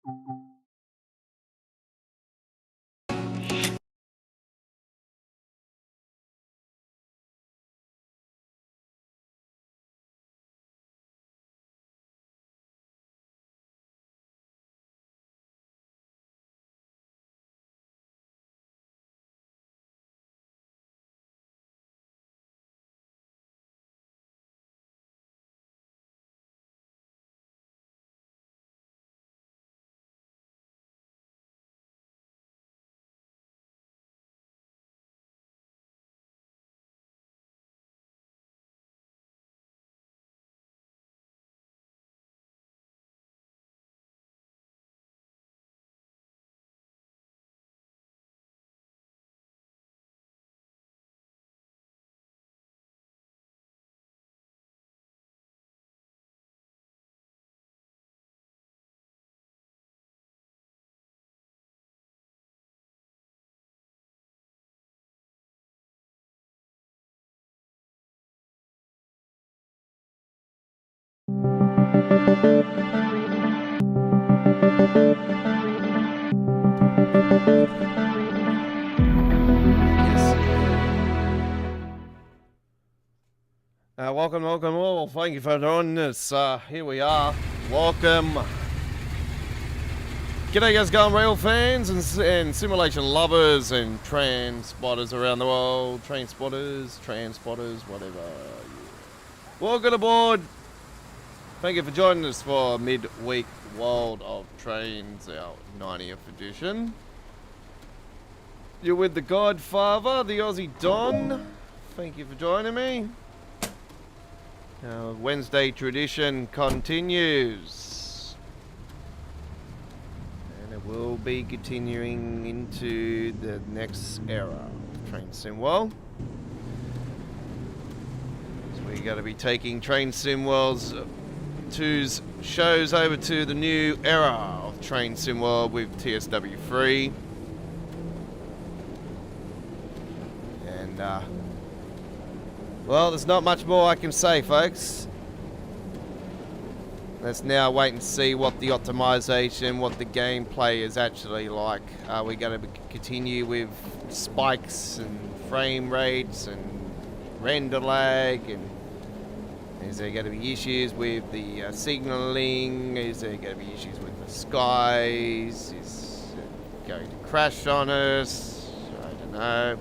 Welcome all. Thank you for joining us. Here we are. Welcome. G'day guys, going rail fans and simulation lovers and transporters around the world. Transporters, whatever. Welcome aboard. Thank you for joining us for Midweek World of Trains, our 90th edition. You're with the Godfather, the Aussie Don. Thank you for joining me. Wednesday tradition continues, and it will be continuing into the next era of Train Sim World. So we're going to be taking Train Sim World's 2's shows over to the new era of Train Sim World with TSW3. And well, there's not much more I can say, folks. Let's now wait and see what the optimization, what the gameplay is actually like. Are we going to continue with spikes and frame rates and render lag? And is there going to be issues with the signaling? Is there going to be issues with the skies? Is it going to crash on us? I don't know.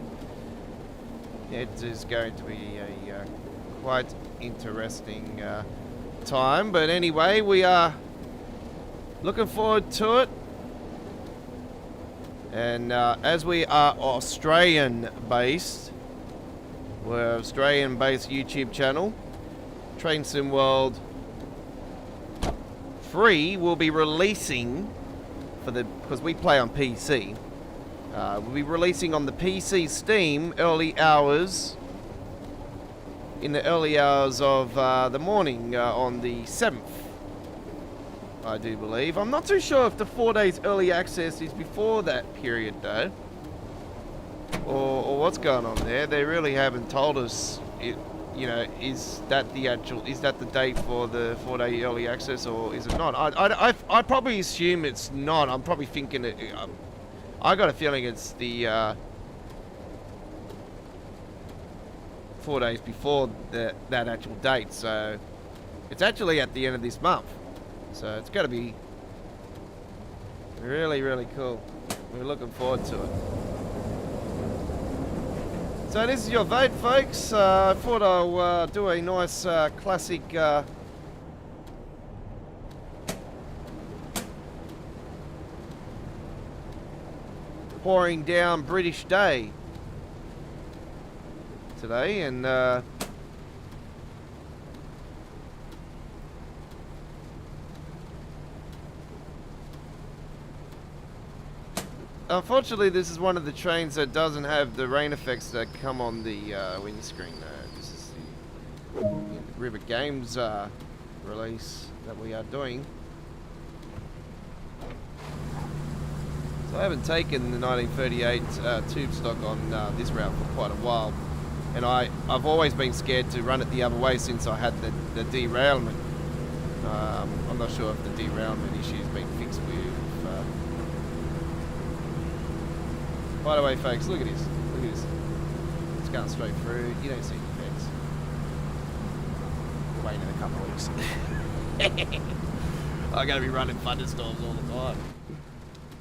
It is going to be a quite interesting time, but anyway, we are looking forward to it. And as we are Australian based, we're an Australian based YouTube channel. Train Sim World 3 will be releasing because we play on PC. We'll be releasing on the PC Steam in the early hours of the morning on the 7th, I do believe. I'm not too sure if the 4 days early access is before that period though, or what's going on there. They really haven't told us, is that the date for the 4-day early access, or is it not? I probably assume it's not. I'm probably thinking it. I got a feeling it's the 4 days before that actual date, so it's actually at the end of this month. So it's going to be really, really cool. We're looking forward to it. So this is your vote, folks. I thought I'll do a nice classic pouring down British Day today, and unfortunately this is one of the trains that doesn't have the rain effects that come on the windscreen. This is the River Games release that we are doing. So I haven't taken the 1938 tube stock on this route for quite a while, and I've always been scared to run it the other way since I had the derailment. I'm not sure if the derailment issue's been fixed with By the way, folks, look at this. Look at this. It's going straight through. You don't see the effects. Wait in a couple of weeks. I'm going to be running thunderstorms all the time.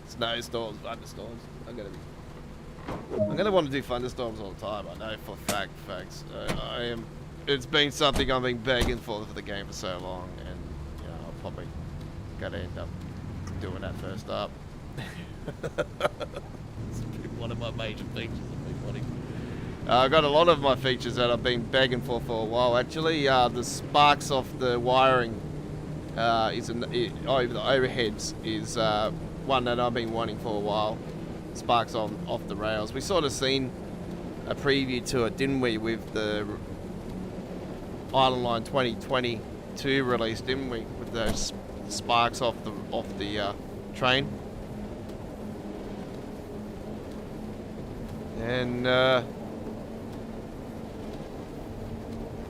Snowstorms, thunderstorms. I'm going to want to do thunderstorms all the time. I know for a fact, folks. I am. It's been something I've been begging for the game for so long, and you know, I'll probably going to end up doing that first up. It's one of my major features I've been wanting. I've got a lot of my features that I've been begging for a while. Actually, the sparks off the wiring over the overheads is one that I've been wanting for a while. Sparks off the rails. We sort of seen a preview to it, didn't we, with the Island Line 2022 release, didn't we, with those sparks off the train. And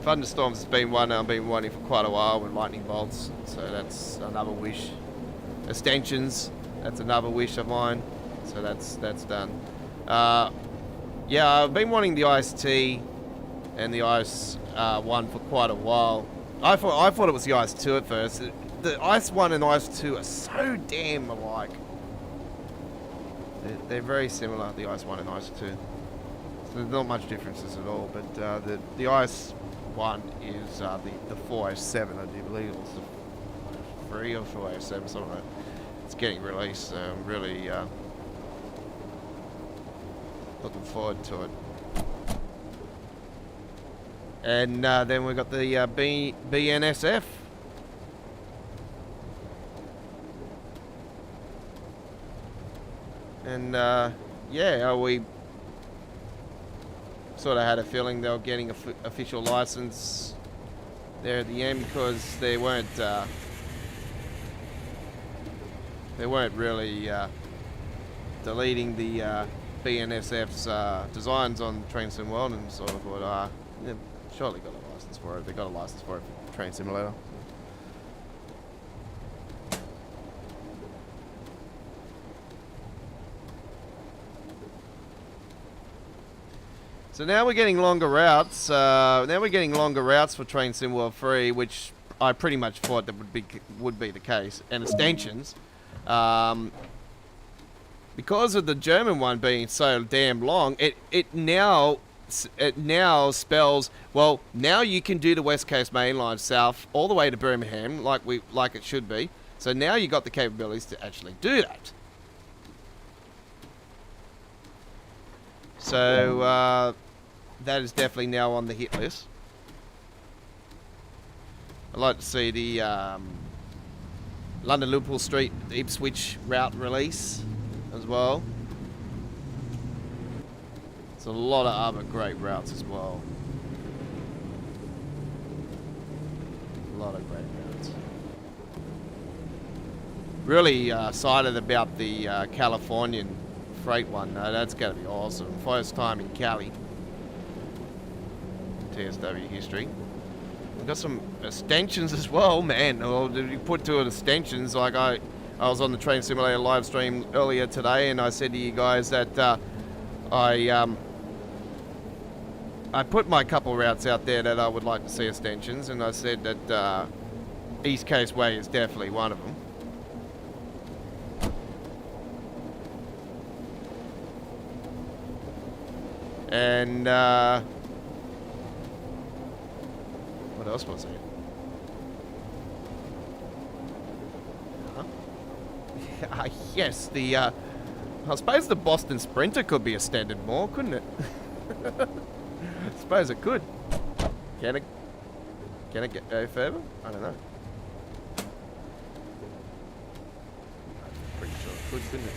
thunderstorms has been one I've been wanting for quite a while with lightning bolts, so that's another wish. Extensions, that's another wish of mine, so that's done. Yeah, I've been wanting the IST and the IS 1 for quite a while. I thought it was the IS 2 at first. The IS 1 and IS 2 are so damn alike. They're very similar, the IS 1 and IS 2. So there's not much differences at all, but the IS 1 is the 407, I do believe. It's the 3 or 407, something like that. It's getting released, so I'm really looking forward to it. And then we've got the BNSF. And yeah, we sort of had a feeling they were getting official license there at the end, because they weren't really deleting the BNSF's designs on Train Sim World, and sort of thought, yeah, surely got a license for it. They got a license for it for Train Simulator. So now we're getting longer routes. Now we're getting longer routes for Train Sim World 3, which I pretty much thought that would be the case, and extensions. Because of the German one being so damn long, it now spells, well, now you can do the West Coast Main Line south all the way to Birmingham, like it should be. So now you got the capabilities to actually do that. So that is definitely now on the hit list. I'd like to see the London Liverpool Street Ipswich route release as well. There's a lot of other great routes as well. A lot of great routes. Really excited about the Californian freight one. That's going to be awesome. First time in Cali. TSW history. We've got some extensions as well, man. Well, you put to it extensions. Like I was on the Train Simulator live stream earlier today, and I said to you guys that I put my couple routes out there that I would like to see extensions, and I said that East Coast Way is definitely one of them. And what else was it? Huh? Yes, the I suppose the Boston Sprinter could be extended more, couldn't it? I suppose it could. Can it go further? I don't know. I'm pretty sure it could, couldn't it?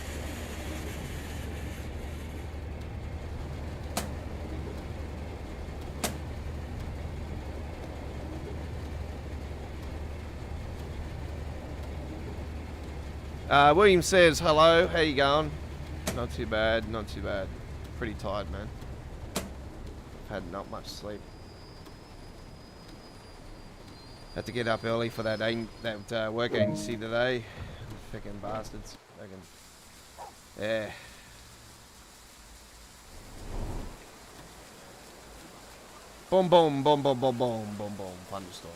William says, hello, how you going? Not too bad, not too bad. Pretty tired, man. I've had not much sleep. Had to get up early for that work agency today. Picking bastards. Yeah. Boom, boom, boom, boom, boom, boom, boom, boom. Thunderstorm.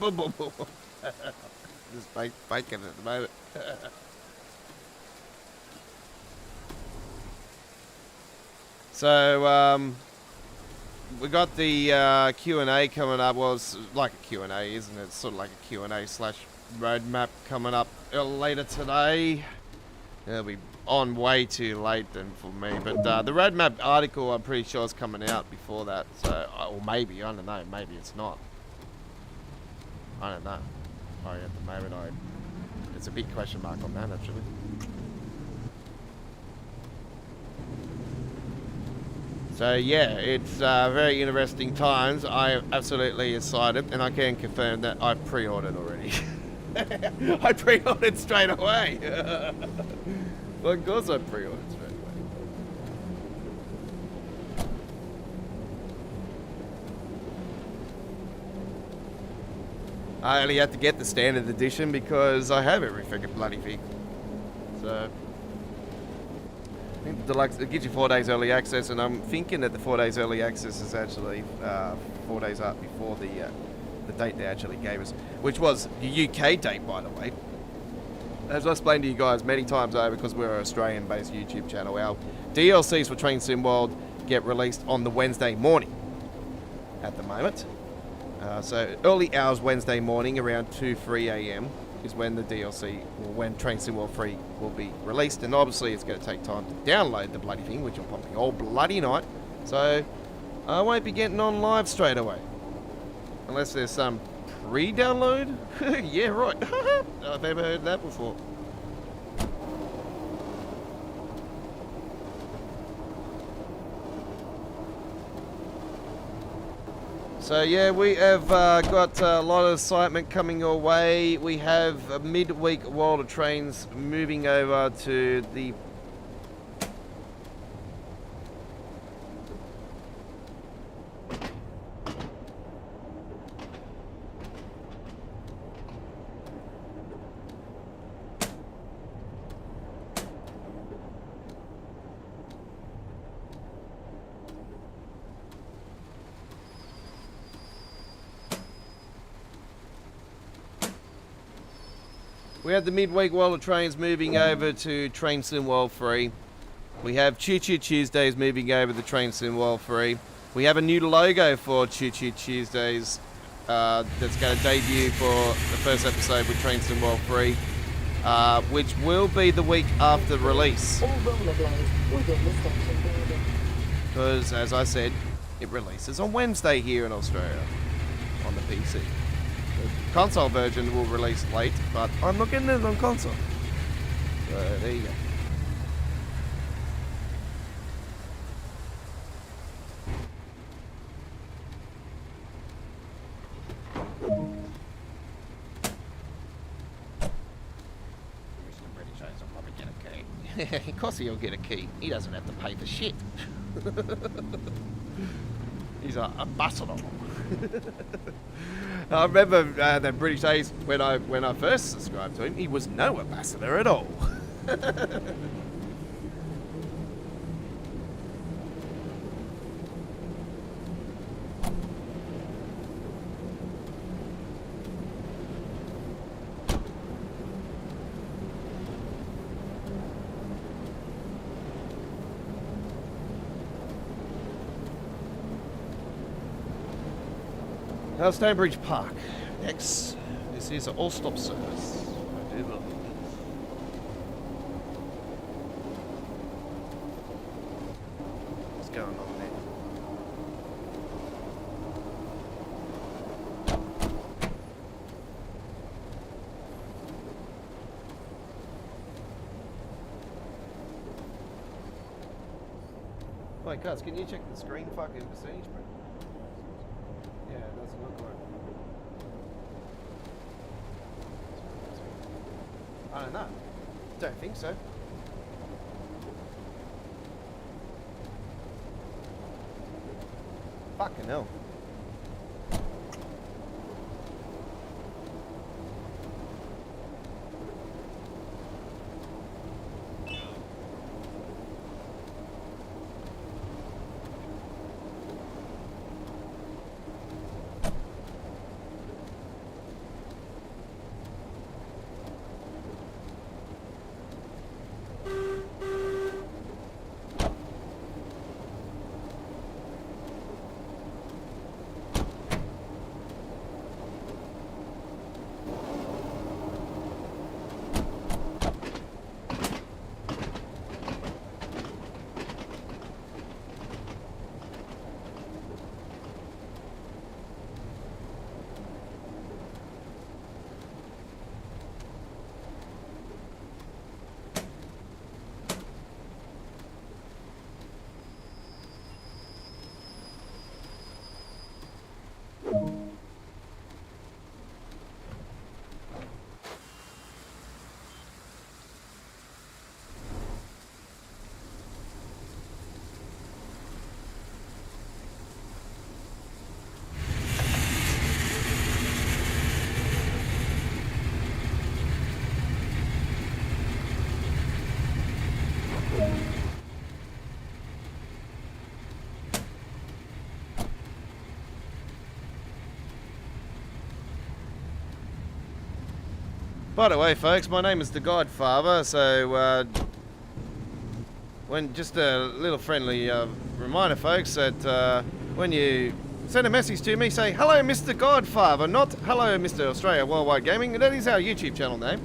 Boom, boom, boom. Just baking at the moment. So, we got the Q&A coming up. Well, it's like a Q&A, isn't it? It's sort of like a Q&A slash roadmap coming up later today. It'll be on way too late then for me. But the roadmap article, I'm pretty sure, is coming out before that. So, or maybe, I don't know. Maybe it's not. I don't know. Sorry, at the moment, it's a big question mark on that, actually. So yeah, it's very interesting times. I am absolutely excited, and I can confirm that I pre-ordered already. I pre-ordered straight away. Well, of course I pre-ordered straight away. I only had to get the standard edition because I have every freaking bloody thing. So I think the deluxe, it gives you 4 days early access, and I'm thinking that the 4 days early access is actually 4 days up before the date they actually gave us, which was the UK date, by the way. As I explained to you guys many times over, because we're an Australian-based YouTube channel, our DLCs for Train Sim World get released on the Wednesday morning at the moment. So early hours Wednesday morning, around 2-3 a.m. is when the DLC, or when Train Sim World 3 will be released, and obviously it's going to take time to download the bloody thing, which will probably be all bloody night, so I won't be getting on live straight away. Unless there's some pre-download? Yeah, right. I've never heard that before. So yeah, we have got a lot of excitement coming your way. We have a midweek World of Trains moving over to the... We have the midweek World of Trains moving over to Train Sim World 3. We have Choo Choo Tuesdays moving over to Train Sim World 3. We have a new logo for Choo Choo Tuesdays that's going to debut for the first episode with Train Sim World 3, which will be the week after release. Because, as I said, it releases on Wednesday here in Australia on the PC. The console version will release late, but I'm not getting it on console. So there you go. Of course he'll get a key. He doesn't have to pay for shit. He's an ambassador. I remember the British days when I first subscribed to him, he was no ambassador at all. Now Stonebridge Park. Next, this is an all-stop service. I do believe. What's going on there? Wait, Cuz, can you check the screen fucking percentage, bro? Yeah, it doesn't look like. I don't know. Don't think so. Fucking hell. By the way, folks, my name is the Godfather, so when just a little friendly reminder, folks, that when you send a message to me, say, hello, Mr. Godfather, not hello, Mr. Australia Worldwide Gaming. That is our YouTube channel name.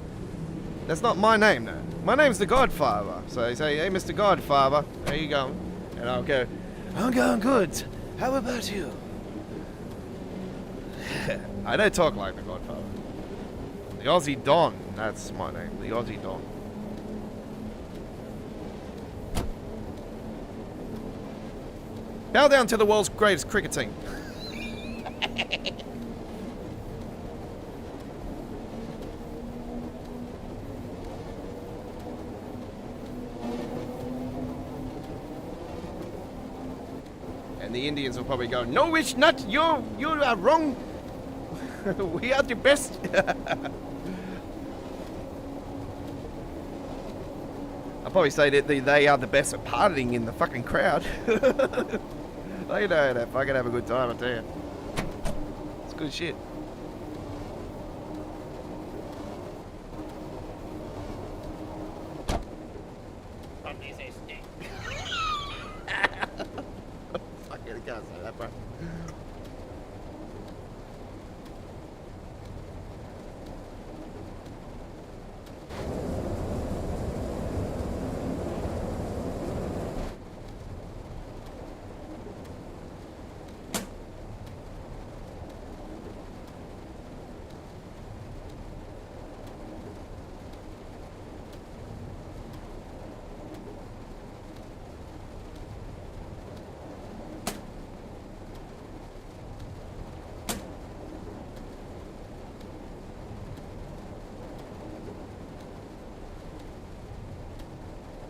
That's not my name, though. My name's the Godfather. So you say, hey, Mr. Godfather, how you going? And I'll go, I'm going good. How about you? I don't talk like the Godfather. The Aussie Don, that's my name, the Aussie Don. Bow down to the world's greatest cricket team. And the Indians will probably go, no, it's not, you are wrong. We are the best. I'll probably say that they are the best at partying in the fucking crowd. They know how to fucking have a good time, I tell you. It's good shit. Fuck it, I can't say that, bro.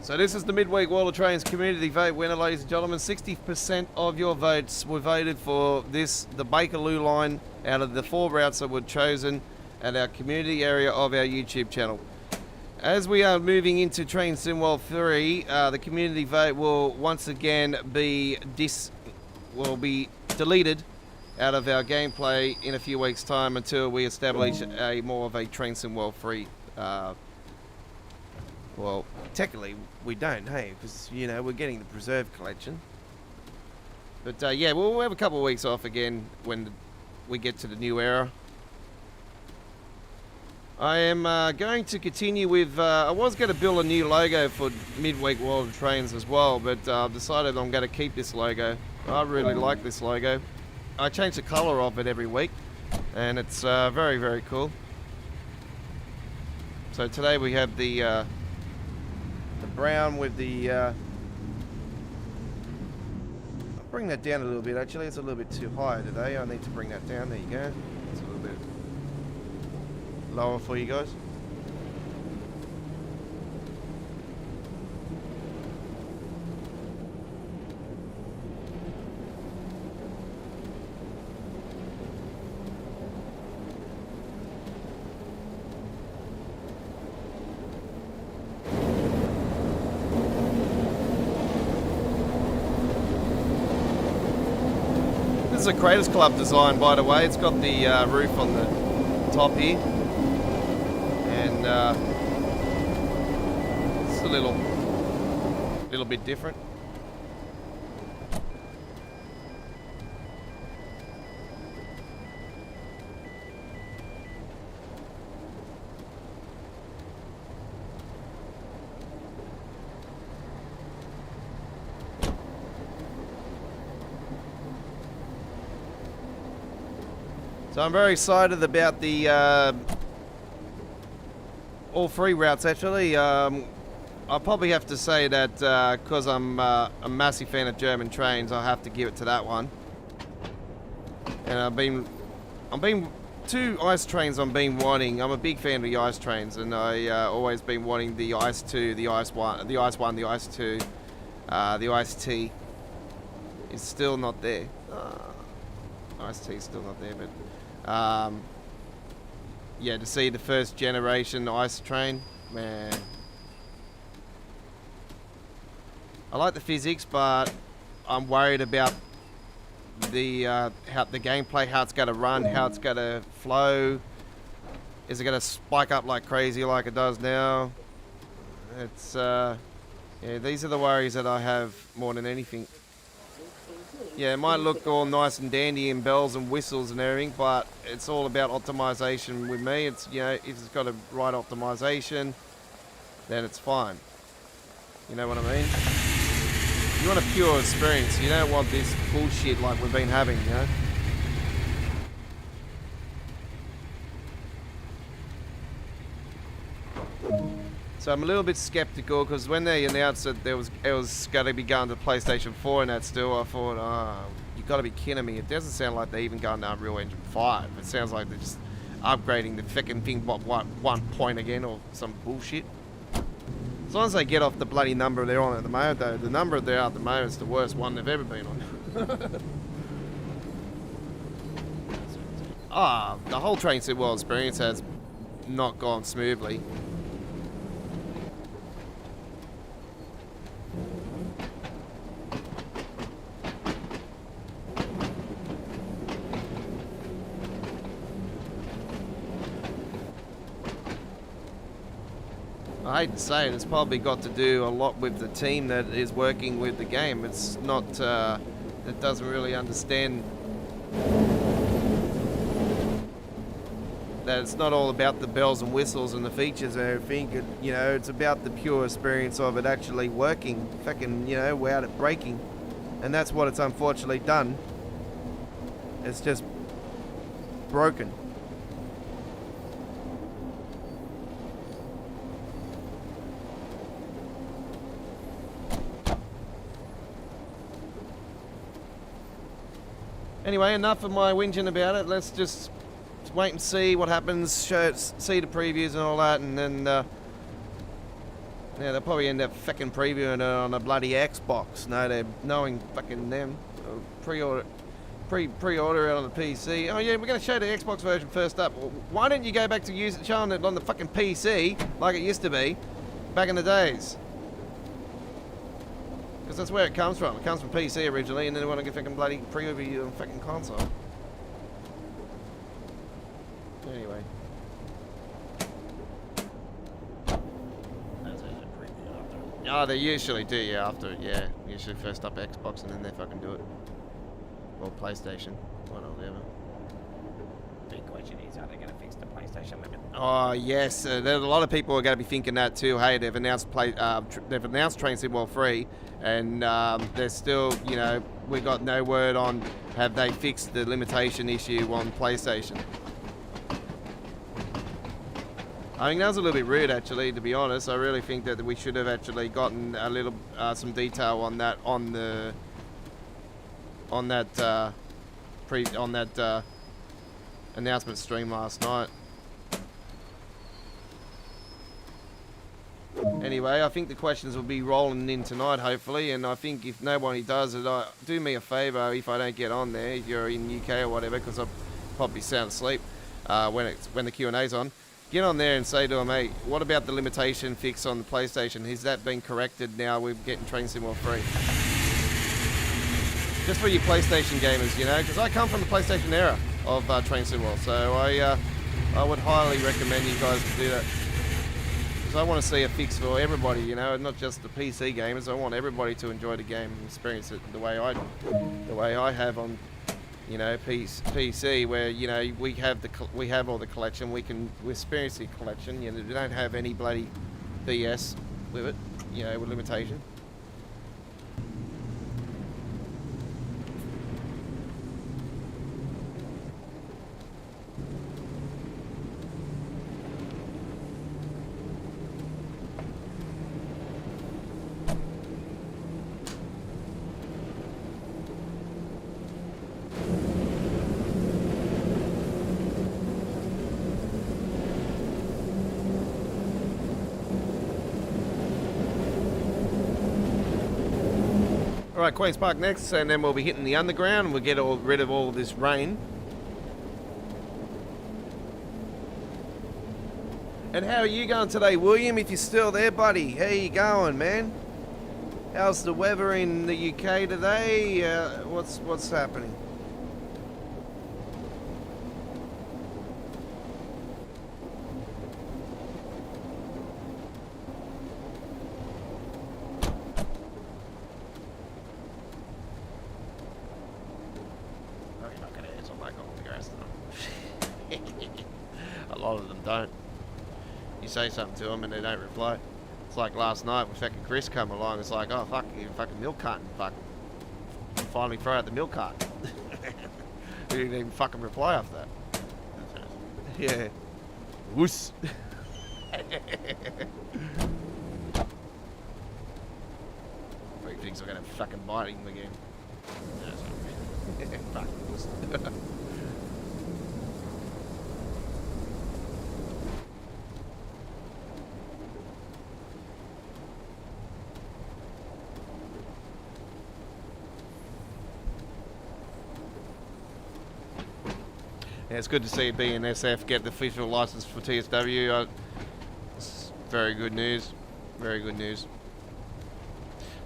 So this is the midweek World of Trains community vote winner, ladies and gentlemen. 60% of your votes were voted for this, the Bakerloo line, out of the 4 routes that were chosen at our community area of our YouTube channel. As we are moving into Train Sim World 3, the community vote will once again be deleted out of our gameplay in a few weeks' time until we establish a more of a Train Sim World 3. Well, technically we don't, hey, because, you know, we're getting the preserved collection. But yeah, we'll have a couple of weeks off again when we get to the new era. I am going to continue with, I was going to build a new logo for Midweek World of Trains as well, but I've decided I'm going to keep this logo. I really like this logo. I change the colour of it every week, and it's very, very cool. So today we have the brown with the I'll bring that down a little bit. Actually, it's a little bit too high today. I need to bring that down. There you go. It's a little bit lower for you guys. This is a Creators Club design, by the way. It's got the roof on the top here, and it's a little bit different. So I'm very excited about the all 3 routes actually. I'll probably have to say that because I'm a massive fan of German trains, I'll have to give it to that one. And I've been 2 ice trains I've been wanting. I'm a big fan of the ice trains, and I always been wanting the ice 2, the ice 1, the ice 1, the ice 2, the ice T. Is still not there. Ice T is still not there, but. Yeah, to see the first generation ice train, man. I like the physics, but I'm worried about the how the gameplay, how it's going to run, how it's going to flow. Is it going to spike up like crazy like it does now? It's, yeah, these are the worries that I have more than anything. Yeah, it might look all nice and dandy and bells and whistles and everything, but it's all about optimization with me. It's, you know, if it's got a right optimization, then it's fine. You know what I mean? You want a pure experience. You don't want this bullshit like we've been having, you know? So I'm a little bit skeptical because when they announced that it was going to be going to PlayStation 4 and that still, I thought, oh, you got to be kidding me. It doesn't sound like they even going to Unreal Engine 5. It sounds like they're just upgrading the fucking thing by 1 point again or some bullshit. As long as they get off the bloody number they're on at the moment, though, the number they're at the moment is the worst one they've ever been on. The whole Train Sim World experience has not gone smoothly. I hate to say it, it's probably got to do a lot with the team that is working with the game. It's not, it doesn't really understand that it's not all about the bells and whistles and the features and everything. You know, it's about the pure experience of it actually working, fucking, you know, without it breaking. And that's what it's unfortunately done. It's just broken. Anyway, enough of my whinging about it. Let's just wait and see what happens, see the previews and all that, and then yeah, they'll probably end up fucking previewing it on a bloody Xbox. No, they're knowing fucking them. Pre-order it on the PC. Oh yeah, we're going to show the Xbox version first up. Why don't you go back to showing it on the fucking PC like it used to be back in the days? Because that's where it comes from. It comes from PC originally, and then they want to get fucking bloody preview on fucking console. Anyway. Oh, they usually do, yeah, after, yeah. Usually first up Xbox and then they fucking do it. Or PlayStation, whatever. Big question is, are they going to fix the PlayStation limit? Oh yes, there's a lot of people are going to be thinking that too. Hey, they've announced Train Sim World 3, and they're still, you know, we got no word on have they fixed the limitation issue on PlayStation. I think that was a little bit rude, actually. To be honest, I really think that we should have actually gotten a little some detail on that announcement stream last night. Anyway, I think the questions will be rolling in tonight, hopefully, and I think if nobody does it, do me a favour if I don't get on there, if you're in UK or whatever, because I'll probably sound asleep when the Q&A's on. Get on there and say to them, hey, what about the limitation fix on the PlayStation? Has that been corrected now with getting Train Sim World 3? Just for you PlayStation gamers, you know, because I come from the PlayStation era of Train Sim World, so I would highly recommend you guys to do that. Because I want to see a fix for everybody, you know, not just the PC gamers. I want everybody to enjoy the game and experience it the way I have on, you know, PC, where, you know, we have all the collection. We experience the collection. You know, we don't have any bloody BS with it, you know, with limitation. Alright, Queen's Park next, and then we'll be hitting the underground and we'll get rid of all this rain. And how are you going today, William, if you're still there, buddy? How you going, man? How's the weather in the UK today? What's happening? You say something to them and they don't reply. It's like last night when fucking Chris come along. It's like, oh fuck, you fucking milk carton, fuck. Finally throw out the milk carton. He didn't even fucking reply after that. Yeah. Woos. He thinks I'm gonna fucking bite him again. Fuck. Yeah, it's good to see BNSF get the official license for TSW. It's very good news. Very good news.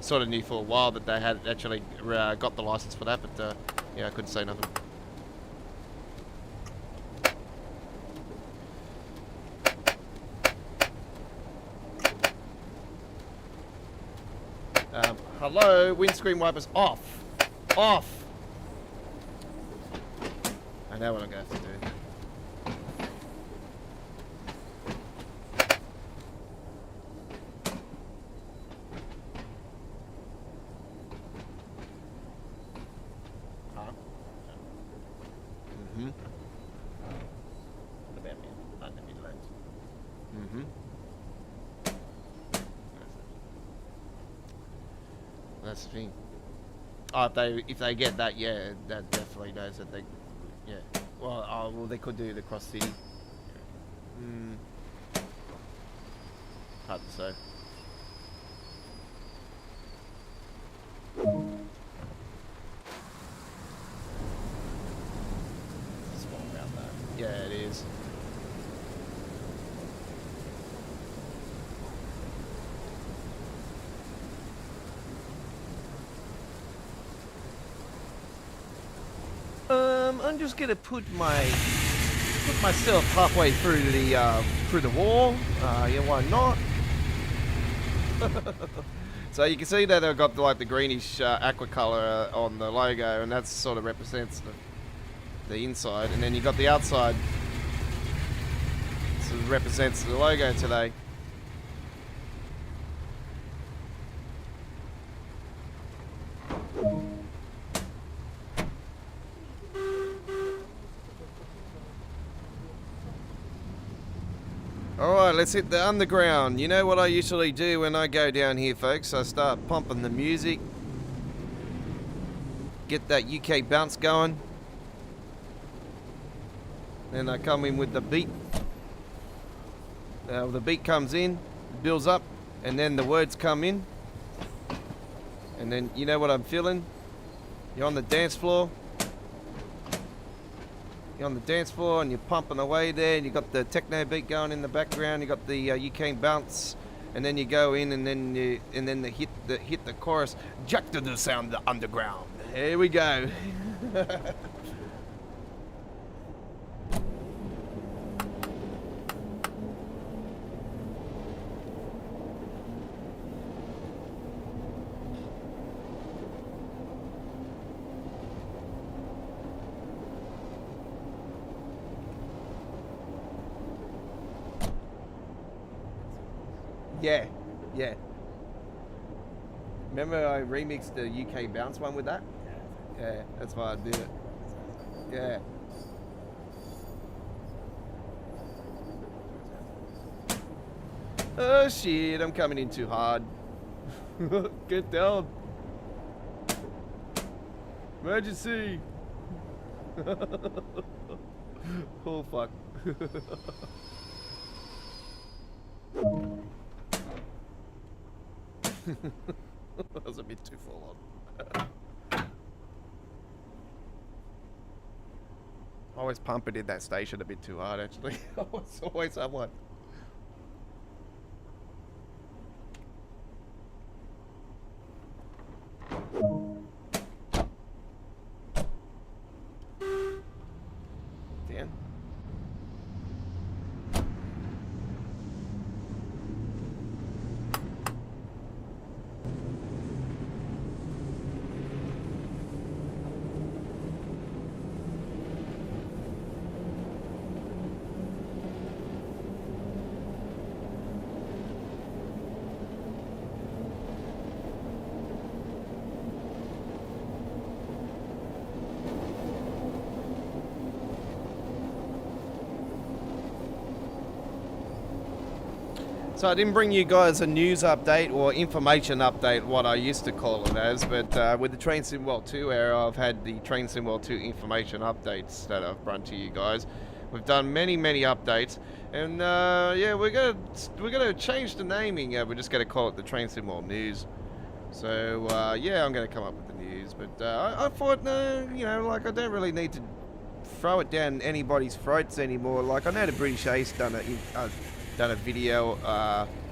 Sort of knew for a while that they had actually got the license for that, but yeah, I couldn't say nothing. Hello, windscreen wipers off. Off. I know what I'm going to have to do. Huh? Mm-hmm. What about me? Not the Midlands. Mm-hmm. That's the thing. Oh, if they get that, yeah, that definitely knows that they. Yeah. Well, they could do it across city. Hard to say. It's a small route though. Yeah, it is. I'm just gonna put myself halfway through the wall. Yeah, why not? So you can see that I've got like the greenish aqua color on the logo, and that sort of represents the inside, and then you got the outside, so it represents the logo today. Alright, let's hit the underground. You know what I usually do when I go down here, folks? I start pumping the music. Get that UK bounce going. Then I come in with the beat. The beat comes in, builds up, and then the words come in. And then, you know what I'm feeling? You're on the dance floor. You're on the dance floor and you're pumping away there, and you got the techno beat going in the background. You got the UK bounce, and then you go in, and then hit the chorus. Jack to the sound of the underground. Here we go. Yeah, yeah. Remember I remixed the UK bounce one with that? Yeah, that's why I did it. Yeah. Oh shit, I'm coming in too hard. Get down. Emergency. Oh fuck. That was a bit too full on. I always pump it in that station a bit too hard, actually. It's always someone. Dan? So I didn't bring you guys a news update or information update, what I used to call it as, but with the Train Sim World 2 era, I've had the Train Sim World 2 information updates that I've brought to you guys. We've done many updates, and yeah, we're gonna change the naming. We're just gonna call it the Train Sim World News. So yeah, I'm gonna come up with the news, but I thought, you know, like I don't really need to throw it down anybody's throats anymore. Like I know the British Ace done a video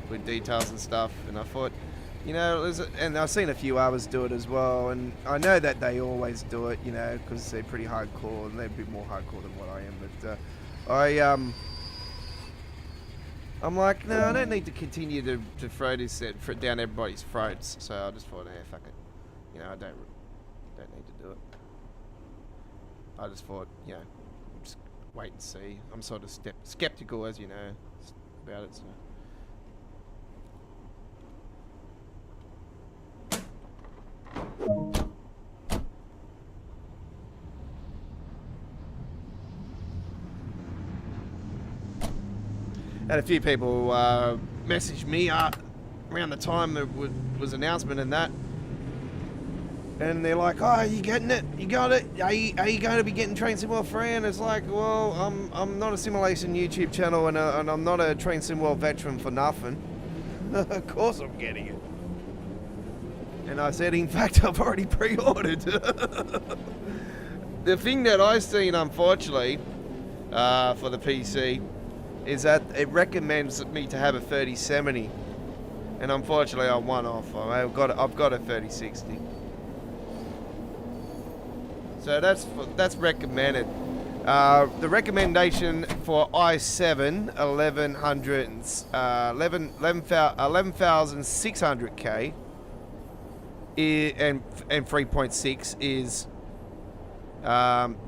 with details and stuff, and I thought, you know, and I've seen a few others do it as well, and I know that they always do it, you know, because they're pretty hardcore, and they're a bit more hardcore than what I am, but I'm like, no, I don't need to continue to throw this down everybody's throats, so I just thought, hey, fuck it, you know, I don't need to do it. I just thought, you know, just wait and see. I'm sort of skeptical, as you know, about it, so. Had a few people message me around the time there was announcement and that, and they're like, "Oh, are you getting it? You got it? Are you going to be getting Train Sim World free?" And it's like, well, I'm not a simulation YouTube channel, and I'm not a Train Sim World veteran for nothing. Of course I'm getting it. And I said, in fact, I've already pre-ordered. The thing that I've seen, unfortunately, for the PC, is that it recommends me to have a 3070, and unfortunately I'm one off. I've got a 3060. So that's recommended. The recommendation for i7 11,600K and 3.6 is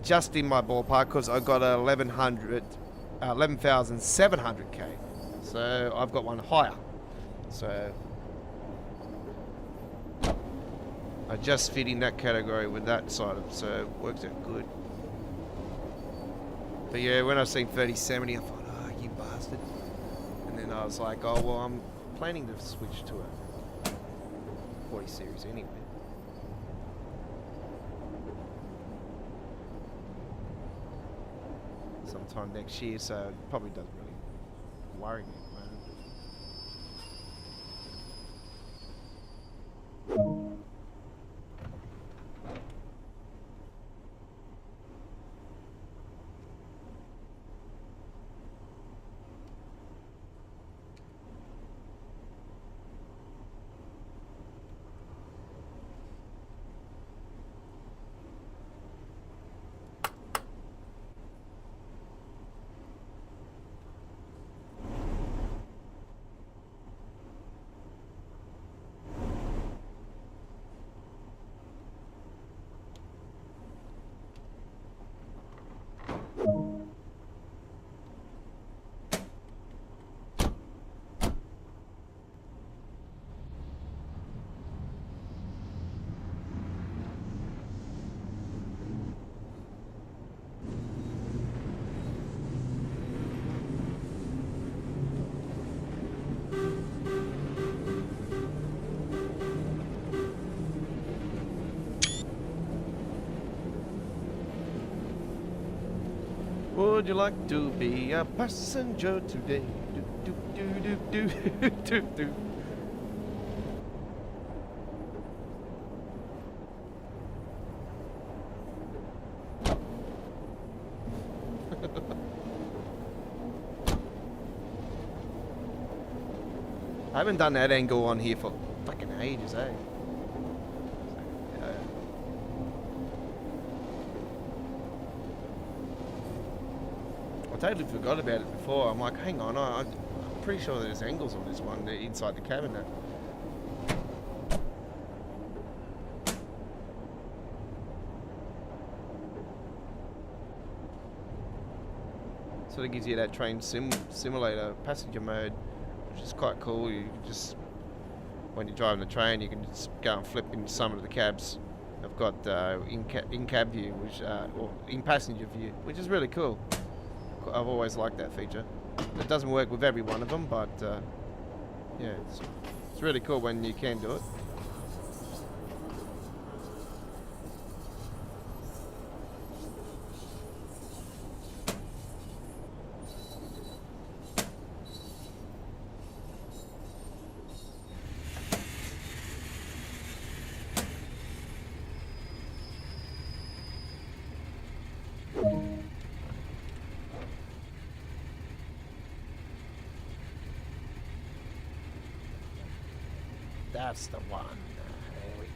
just in my ballpark, because I got a 11,700K. So I've got one higher. So I just fit in that category with that side of it, so it works out good. But yeah, when I seen 3070, I thought, oh, you bastard. And then I was like, oh, well, I'm planning to switch to a 40 series anyway. Sometime next year, so it probably doesn't really worry me at the moment. Would you like to be a passenger today? Do, do, do, do, do, do, do. I haven't done that angle on here for fucking ages, eh? I totally forgot about it before. I'm like, hang on, I'm pretty sure there's angles on this one inside the cabinet. Sort of gives you that train simulator passenger mode, which is quite cool. You can just, when you're driving the train, you can just go and flip into some of the cabs. I've got in-cab view, which or in-passenger view, which is really cool. I've always liked that feature. It doesn't work with every one of them, but Yeah, it's really cool when you can do it. That's the one. There we go.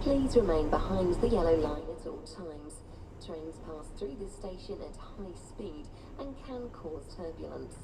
Please remain behind the yellow line at all times. Trains pass through this station at high speed and can cause turbulence.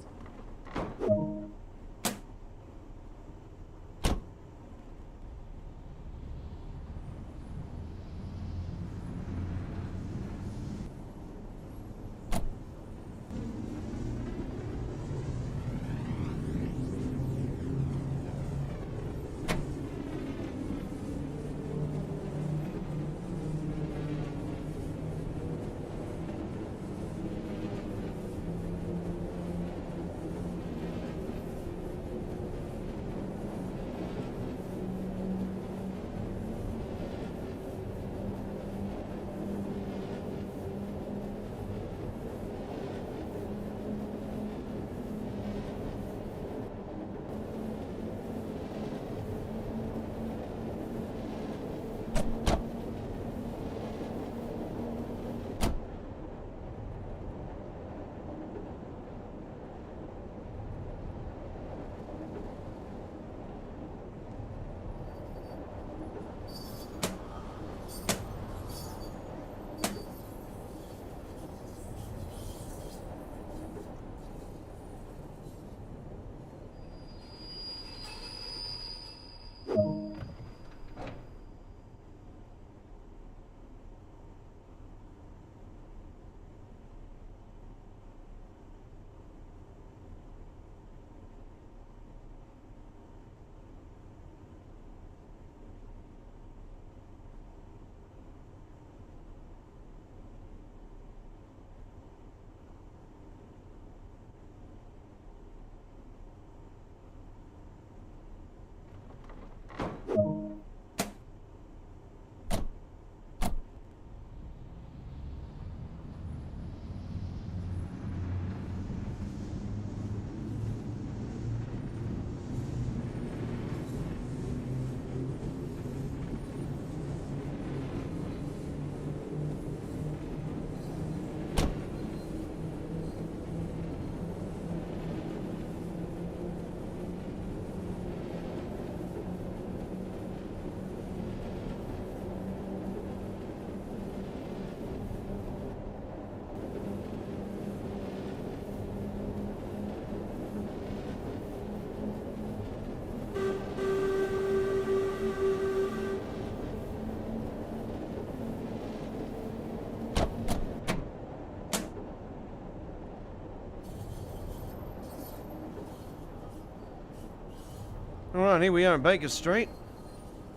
Alright, here we are in Baker Street.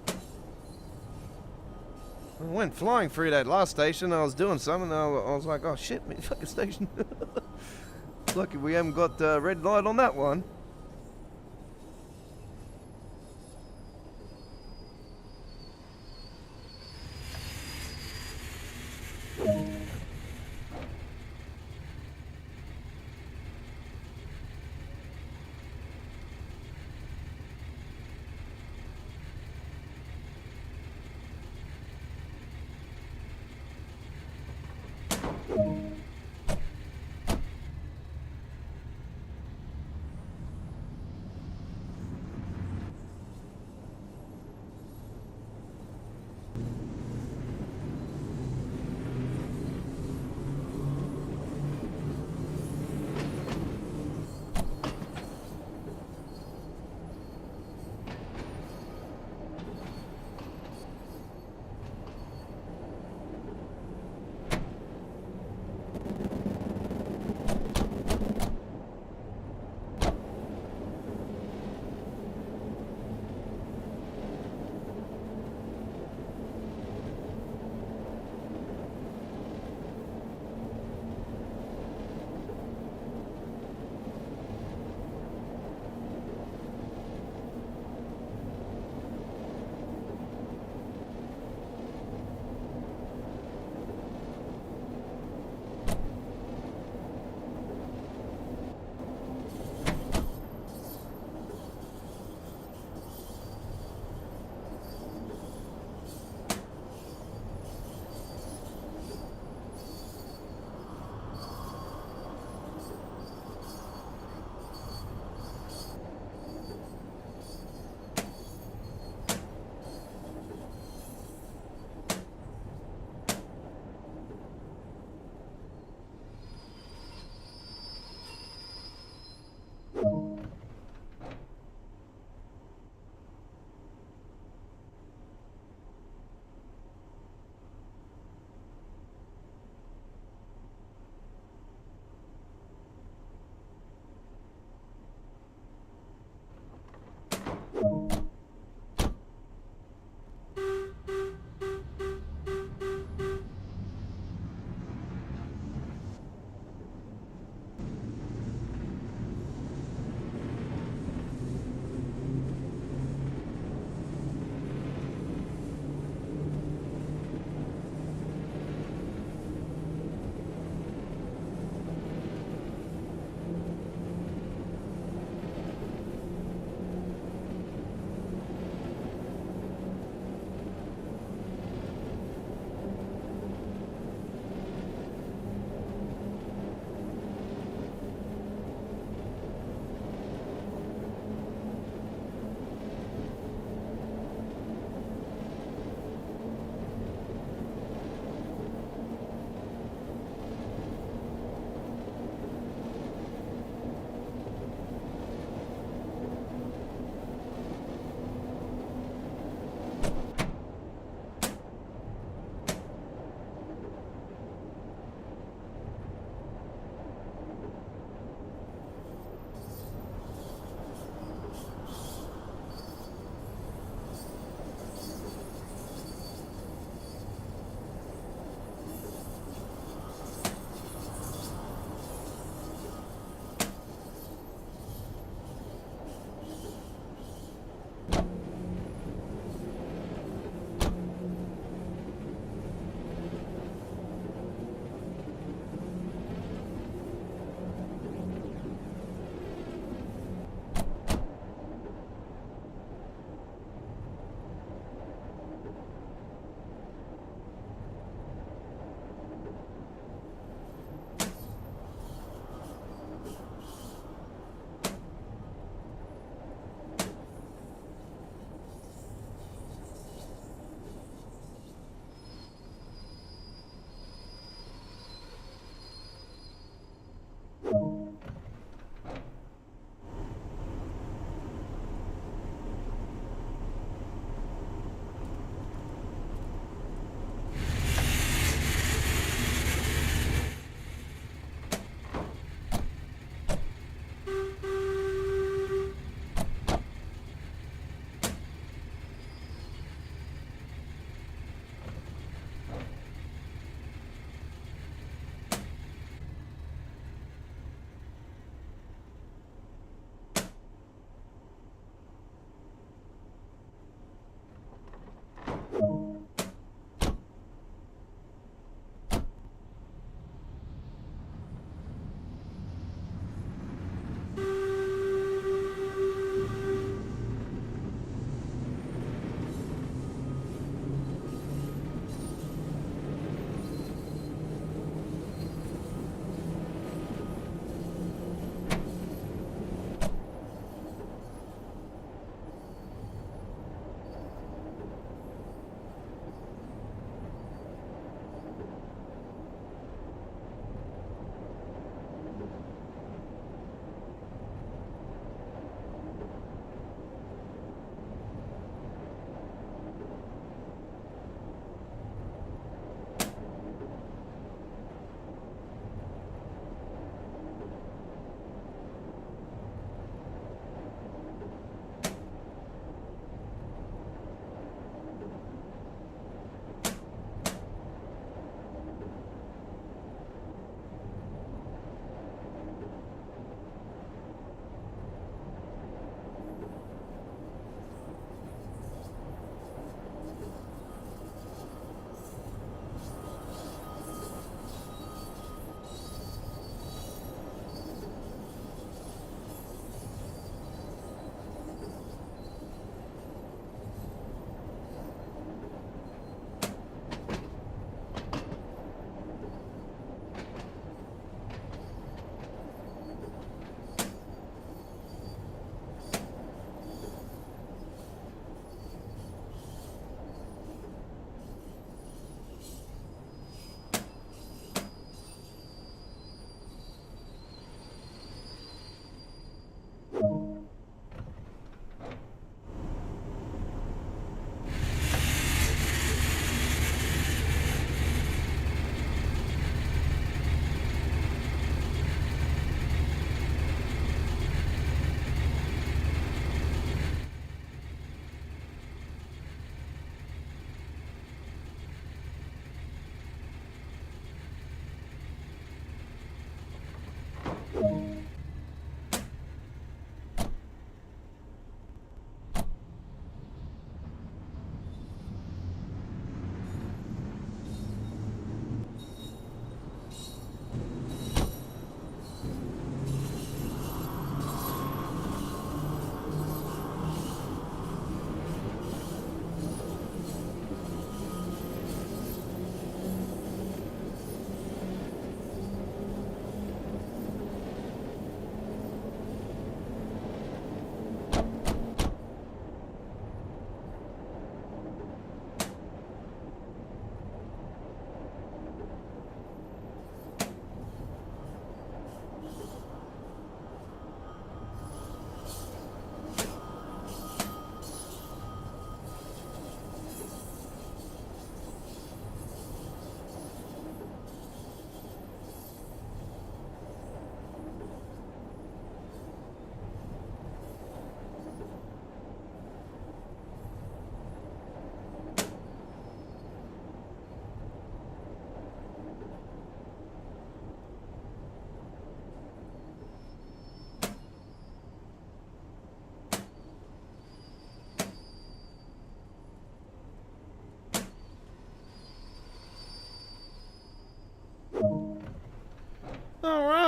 I went flying through that last station. I was doing something. I was like, oh shit, my fucking station. Lucky we haven't got red light on that one.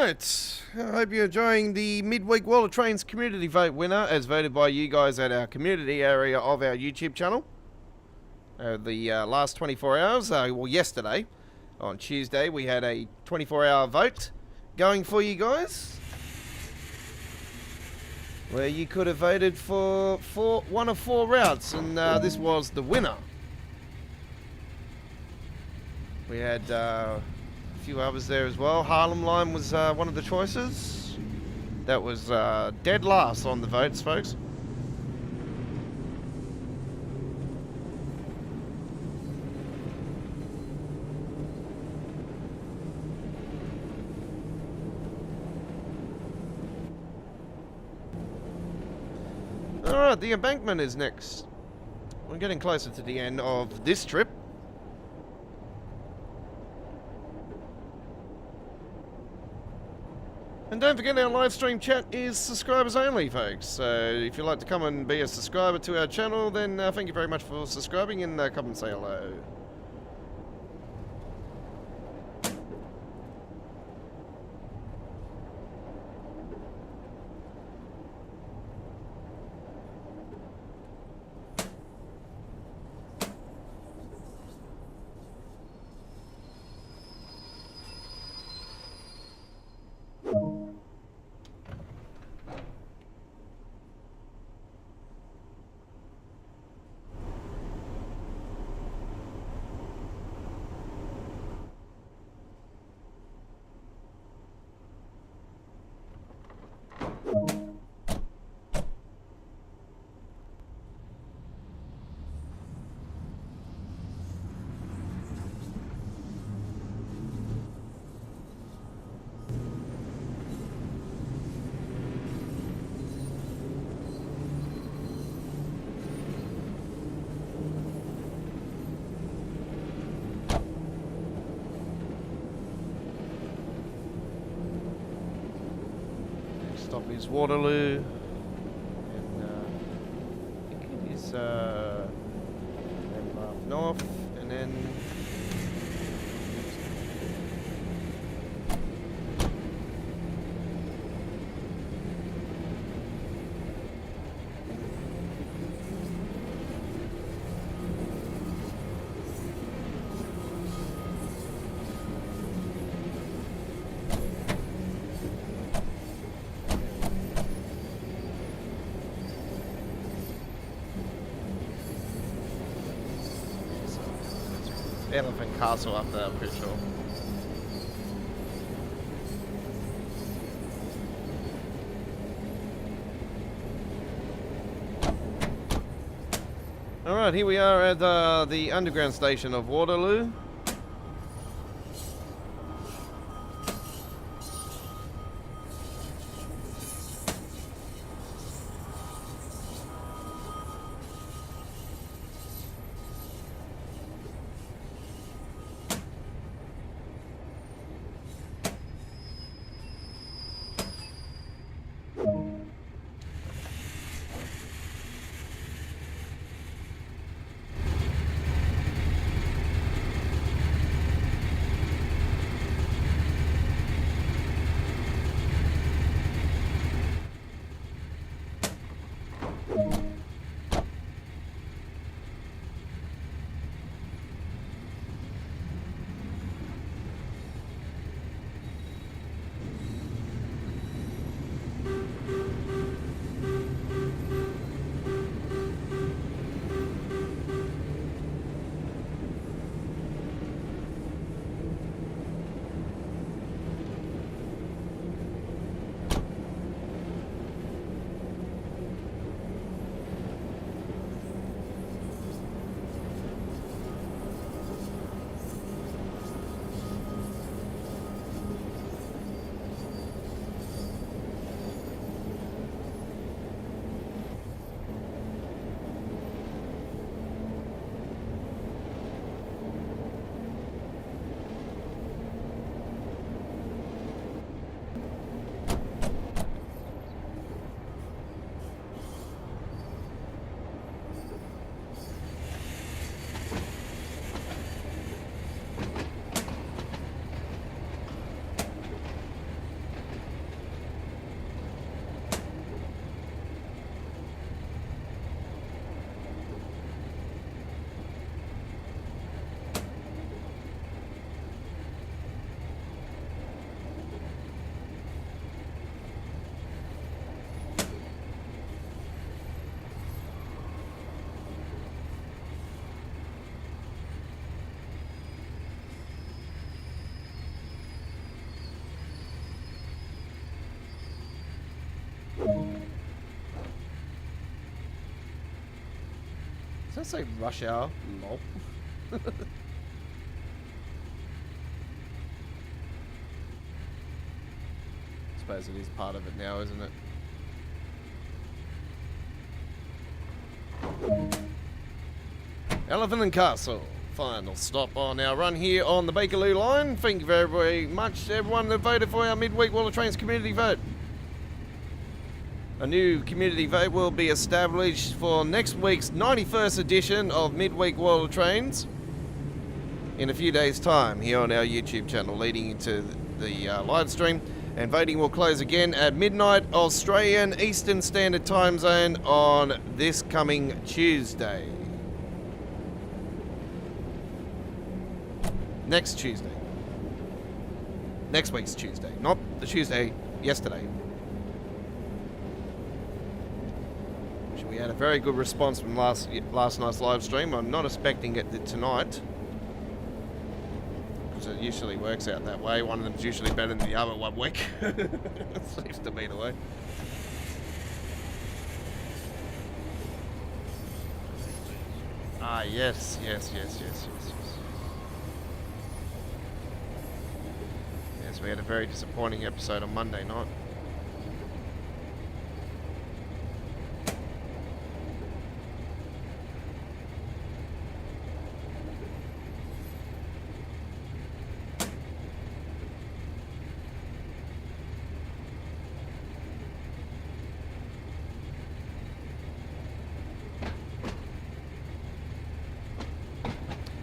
Alright, I hope you're enjoying the midweek World of Trains community vote winner as voted by you guys at our community area of our YouTube channel. The last 24 hours, well yesterday, on Tuesday, we had a 24-hour vote going for you guys, where you could have voted for one of 4 routes, and this was the winner. We had a few others there as well. Harlem Line was one of the choices. That was dead last on the votes, folks. Alright, the embankment is next. We're getting closer to the end of this trip. And don't forget, our live stream chat is subscribers only, folks. So if you'd like to come and be a subscriber to our channel, then thank you very much for subscribing, and come and say hello. Stop is Waterloo, and I think it is North, and then Elephant Castle up there, I'm pretty sure. Alright, here we are at the underground station of Waterloo. Does that say rush hour? Lol. Suppose it is part of it now, isn't it? Elephant and Castle. Final stop on our run here on the Bakerloo line. Thank you very, very much to everyone that voted for our midweek Wall of Trains community vote. A new community vote will be established for next week's 91st edition of Midweek World of Trains in a few days' time here on our YouTube channel leading into the live stream. And voting will close again at midnight Australian Eastern Standard Time Zone on this coming Tuesday. Next Tuesday. Next week's Tuesday, not the Tuesday yesterday. We had a very good response from last night's live stream. I'm not expecting it tonight, because it usually works out that way. One of them's usually better than the other one week. Seems to be the way. Ah, yes. Yes, we had a very disappointing episode on Monday night.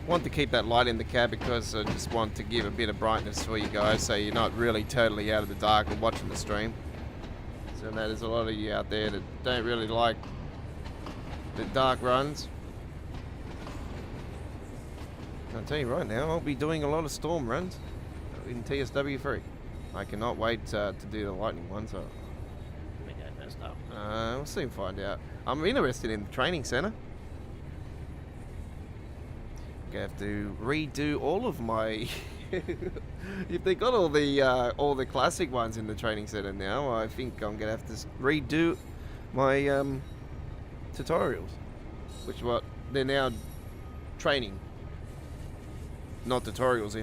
Want to keep that light in the cab because I just want to give a bit of brightness for you guys so you're not really totally out of the dark when watching the stream. So now there's a lot of you out there that don't really like the dark runs. I'll tell you right now, I'll be doing a lot of storm runs in TSW3. I cannot wait to do the lightning one, so We go first up. we'll soon find out. I'm interested in the training centre. I have to redo all of my if they got all the classic ones in the training center now, I think I'm gonna have to redo my tutorials, which they're now training, not tutorials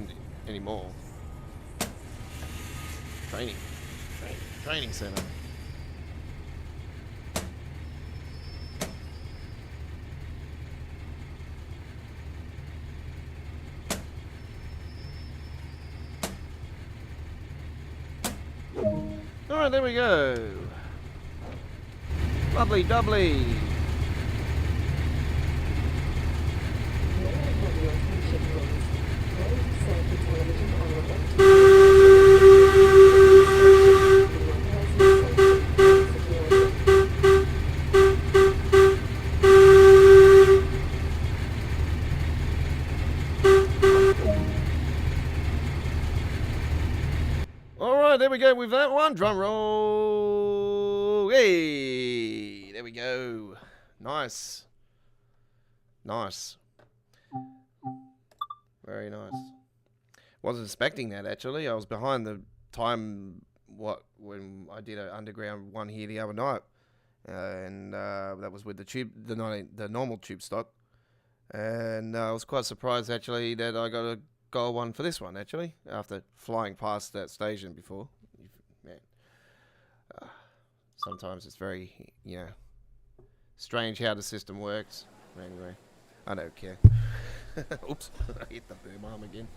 anymore. Training center. Alright, there we go. Lovely doubly. There we go with that one. Drum roll. Hey, there we go. Nice. Nice. Very nice. Wasn't expecting that actually. I was behind the time when I did an underground one here the other night, and that was with the tube, the normal tube stock, and I was quite surprised actually that I got a gold one for this one actually after flying past that station before. Man, sometimes it's very strange how the system works. Anyway, I don't care. Oops, I hit the boom arm again.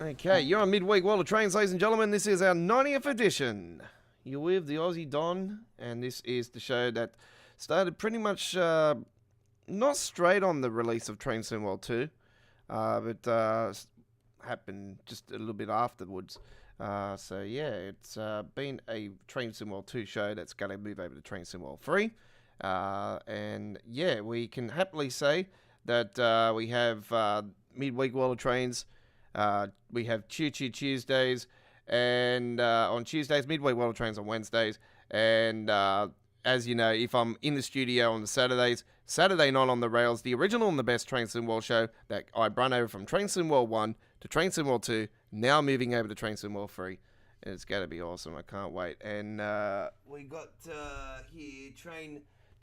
Okay, you're on Midweek World of Trains, ladies and gentlemen. This is our 90th edition. You're with the Aussie Don, and this is the show that started pretty much not straight on the release of Train Sim World 2, but happened just a little bit afterwards. So yeah, it's been a Train Sim World 2 show that's going to move over to Train Sim World 3. And yeah, we can happily say that we have Midweek World of Trains. We have Choo Tuesdays, and on Tuesdays, Midweek World of Trains on Wednesdays. And as you know, if I'm in the studio on the Saturdays, Saturday Night on the Rails, the original and the best Train Sim World show that I run over from Train Sim World 1 to Train Sim World 2, now moving over to Train Sim World 3. And it's going to be awesome. I can't wait. And we got here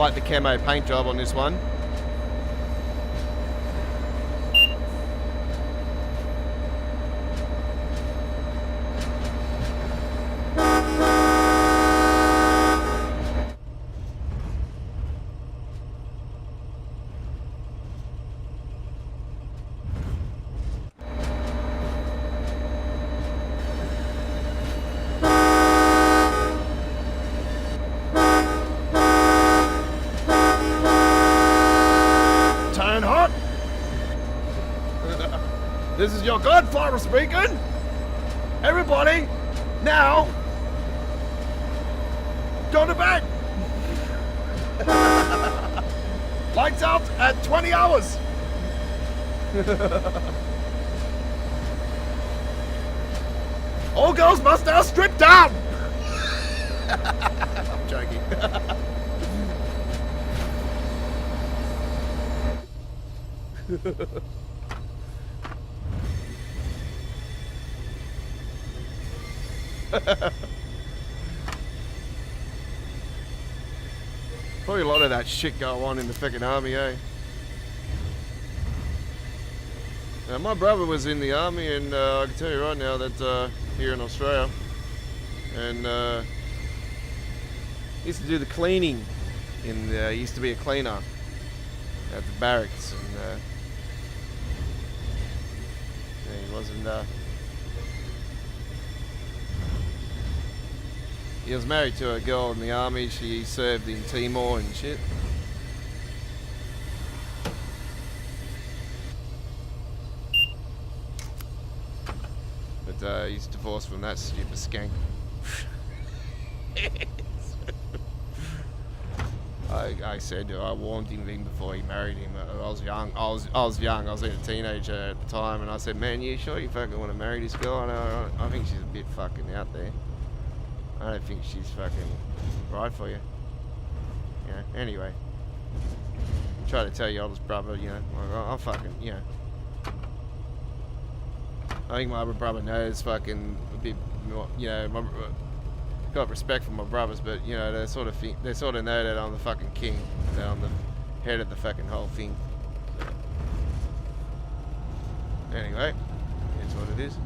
like the camo paint job on this one. This is your Godfather speaking. Everybody, now, go to bed. Lights out at 20 hours. All girls must now strip down. I'm joking. Probably a lot of that shit go on in the fucking army, eh? Now, my brother was in the army, and I can tell you right now that here in Australia, and he used to do the cleaning. He used to be a cleaner at the barracks, and yeah, he wasn't. He was married to a girl in the army. She served in Timor and shit. But he's divorced from that stupid skank. I said I warned him even before he married him. I was young. I was young. I was a teenager at the time, and I said, "Man, you sure you fucking want to marry this girl? I think she's a bit fucking out there. I don't think she's fucking right for you." You know. Anyway, try to tell your oldest brother. You know, I'll fucking, you know. I think my other brother knows fucking a bit more. You know, got respect for my brothers, but you know, they sort of know that I'm the fucking king. That I'm the head of the fucking whole thing. So. Anyway, that's what it is.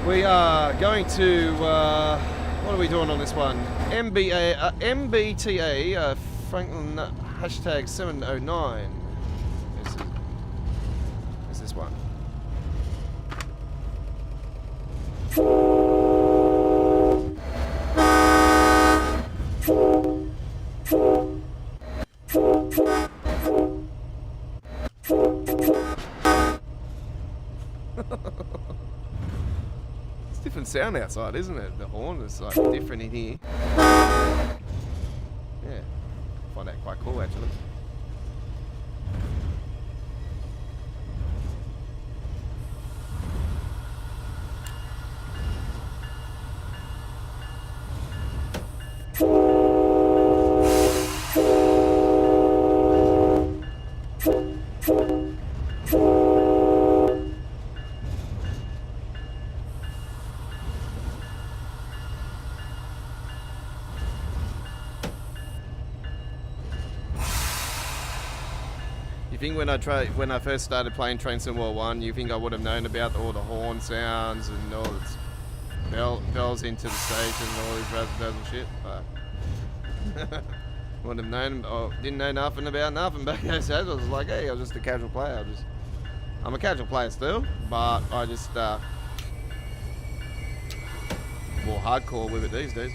We are going to, what are we doing on this one? MBTA, Franklin, hashtag 709. Is this one? Different sound outside, isn't it? The horn is like different in here. Yeah, find that quite cool actually. You think when I first started playing Train Sim World 1, you think I would have known about all the horn sounds and all its bells into the station and all these razzle-dazzle shit? But wouldn't have known, or didn't know nothing about nothing back in those days. I was like, hey, I was just a casual player. I'm a casual player still, but I just more hardcore with it these days.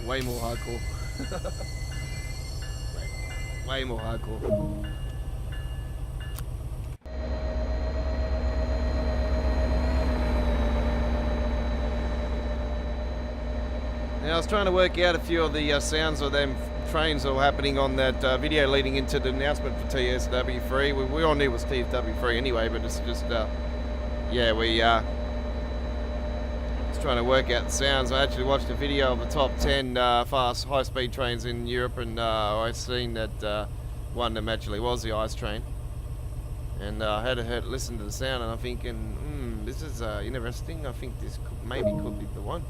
Way more hardcore. Way more hardcore. Now I was trying to work out a few of the sounds of them trains that were happening on that video leading into the announcement for TSW3. We all knew it was TSW3 anyway, but it's just, yeah, we was trying to work out the sounds. I actually watched a video of the top 10 fast high-speed trains in Europe, and I seen that one of them actually was the ice train. And I had to listen to the sound, and I'm thinking, this is interesting. I think this maybe could be the one.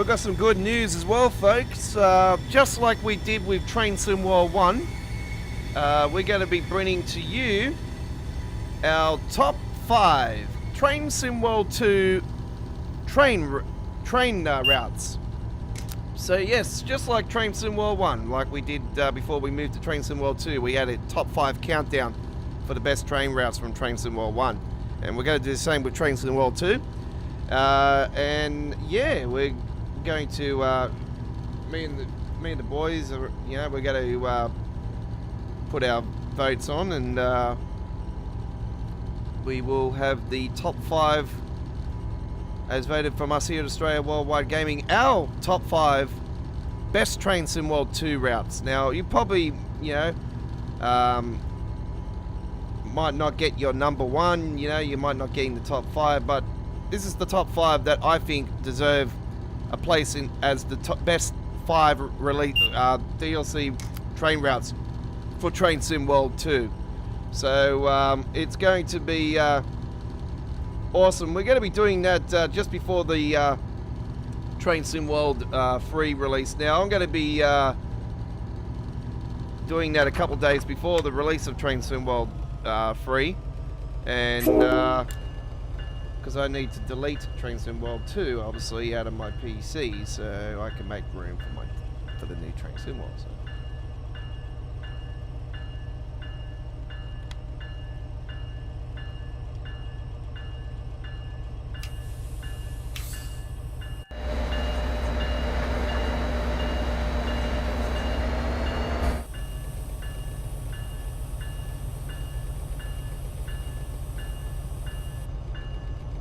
we've got some good news as well, folks. Just like we did with Train Sim World 1, we're going to be bringing to you our top 5 Train Sim World 2 train routes. So yes, just like Train Sim World 1, like we did before we moved to Train Sim World 2, we had a top 5 countdown for the best train routes from Train Sim World 1. And we're going to do the same with Train Sim World 2. And yeah, we're going to, me and the boys, are, you know, we're going to put our votes on, and we will have the top 5 as voted from us here at Australia Worldwide Gaming, our top 5 best Train Sim World 2 routes. Now, you probably, you know, might not get your number 1, you know, you might not get in the top 5, but this is the top 5 that I think deserve a place in as the best 5 release DLC train routes for Train Sim World 2. So it's going to be awesome. We're going to be doing that just before the Train Sim World 3 release. Now I'm going to be doing that a couple days before the release of Train Sim World 3, and because I need to delete Train Sim World 2 obviously out of my PC so I can make room for the new Train Sim World. So.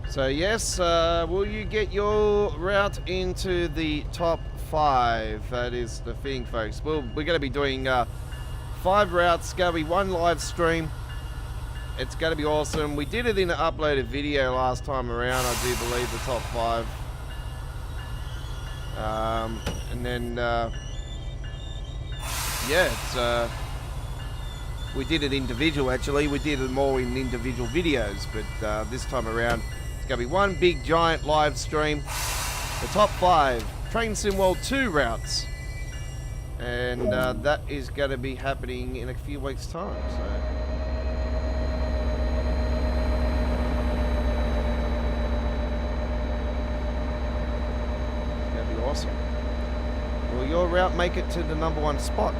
So yes, will you get your route into the top 5? That is the thing, folks. We're going to be doing 5 routes. It's going to be 1 live stream. It's going to be awesome. We did it in an uploaded video last time around, I do believe, the top 5. And then, yeah, it's, we did it individual actually. We did it more in individual videos, but this time around, it's going to be one big giant live stream. The top 5 Train Sim World 2 routes. And that is going to be happening in a few weeks' time. So. It's going to be awesome. Will your route make it to the number 1 spot?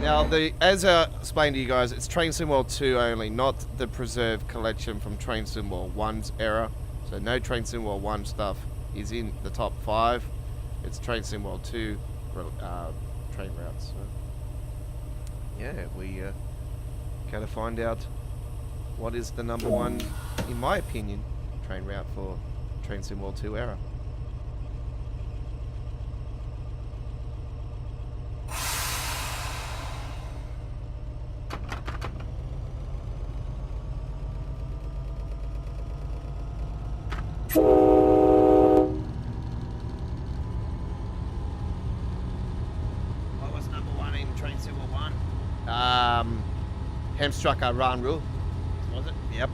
Now, as I explained to you guys, it's Train Sim World 2 only, not the preserved collection from Train Sim World 1's era. So no Train Sim World 1 stuff is in the top 5. It's Train Sim World 2 train routes. So, yeah, we gotta find out what is the number 1, in my opinion, train route for Train Sim World 2 era. Hamstrucker Ranru. Was it? Yep.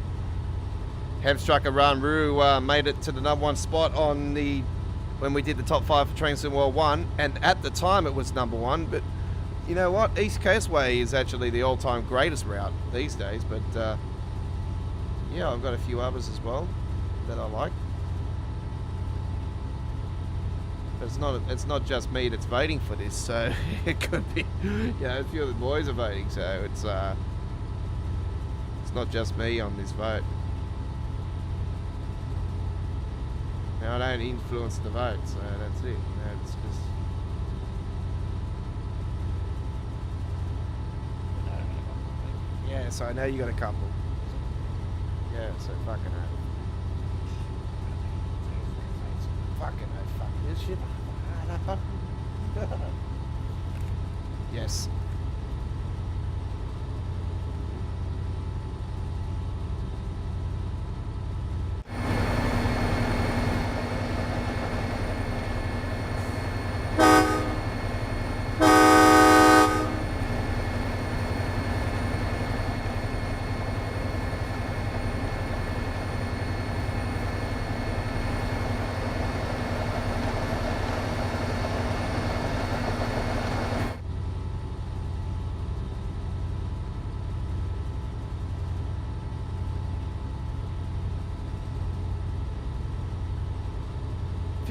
Hamstrucker Ranru made it to the number 1 spot on the when we did the top 5 for Train Sim World 1, and at the time it was number 1. But you know what? East Coast Way is actually the all-time greatest route these days. But yeah, I've got a few others as well that I like. But it's not just me that's voting for this, so it could be, you know, a few of the boys are voting, so it's not just me on this vote. Now I don't influence the vote, so that's it. No, it's just. Yeah, so I know you got a couple. Yeah, so fucking hell. Fucking hell, fuck this shit. Yes.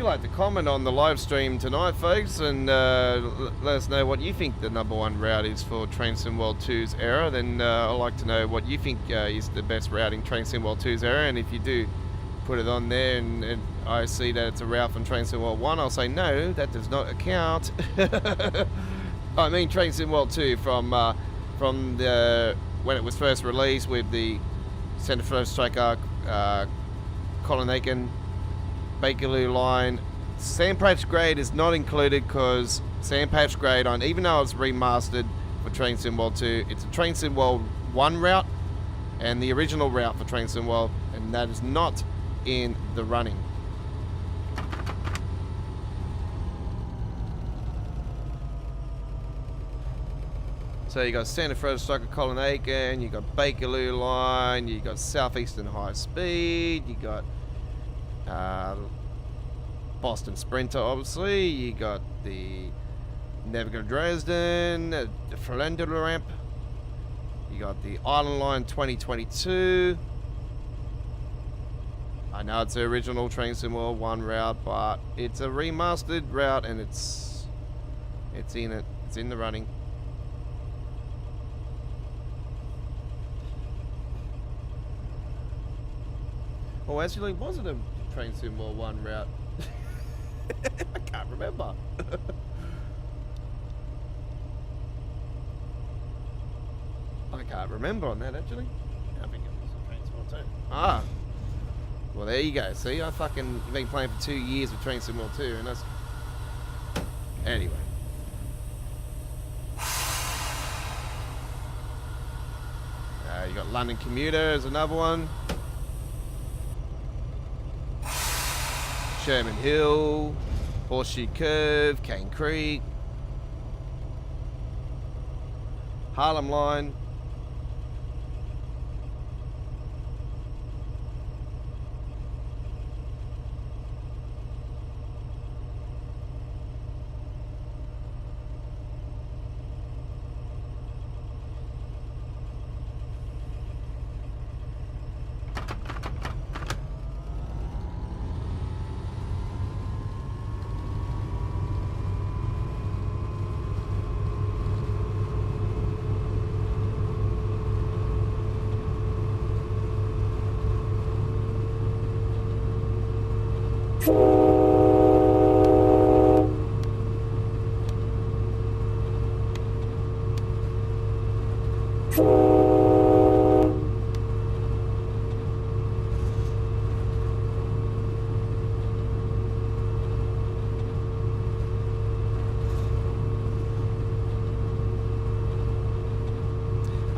like to comment on the live stream tonight, folks, and let us know what you think the #1 route is for Train Sim World 2's era. Then I'd like to know what you think is the best route in Train Sim World 2's era, and if you do put it on there and I see that it's a route from Train Sim World 1, I'll say no, that does not account. I mean Train Sim World 2 from the when it was first released with the Centerflow Striker, Colin Aiken, Bakerloo line. Sandpatch Grade is not included because Sandpatch Grade, even though it's remastered for Train Sim World 2, it's a Train Sim World 1 route and the original route for Train Sim World, and that is not in the running. So you got Santa Fe Striker Colin Aiken, you got Bakerloo line, you got Southeastern High Speed, you got Boston Sprinter, obviously, you got the Navigator Dresden, the Flendula ramp, you got the Island Line 2022. I know it's the original Train Sim World 1 route, but it's a remastered route and it's in the running. Oh, actually, was it a Train Sim World 1 route? I can't remember. I can't remember on that, actually. I think it was a Train Sim World 2. Ah. Well, there you go. See, I fucking been playing for 2 years with Train Sim World 2, and that's... Anyway. You got London Commuter as another one. Sherman Hill, Horseshoe Curve, Cane Creek, Harlem Line.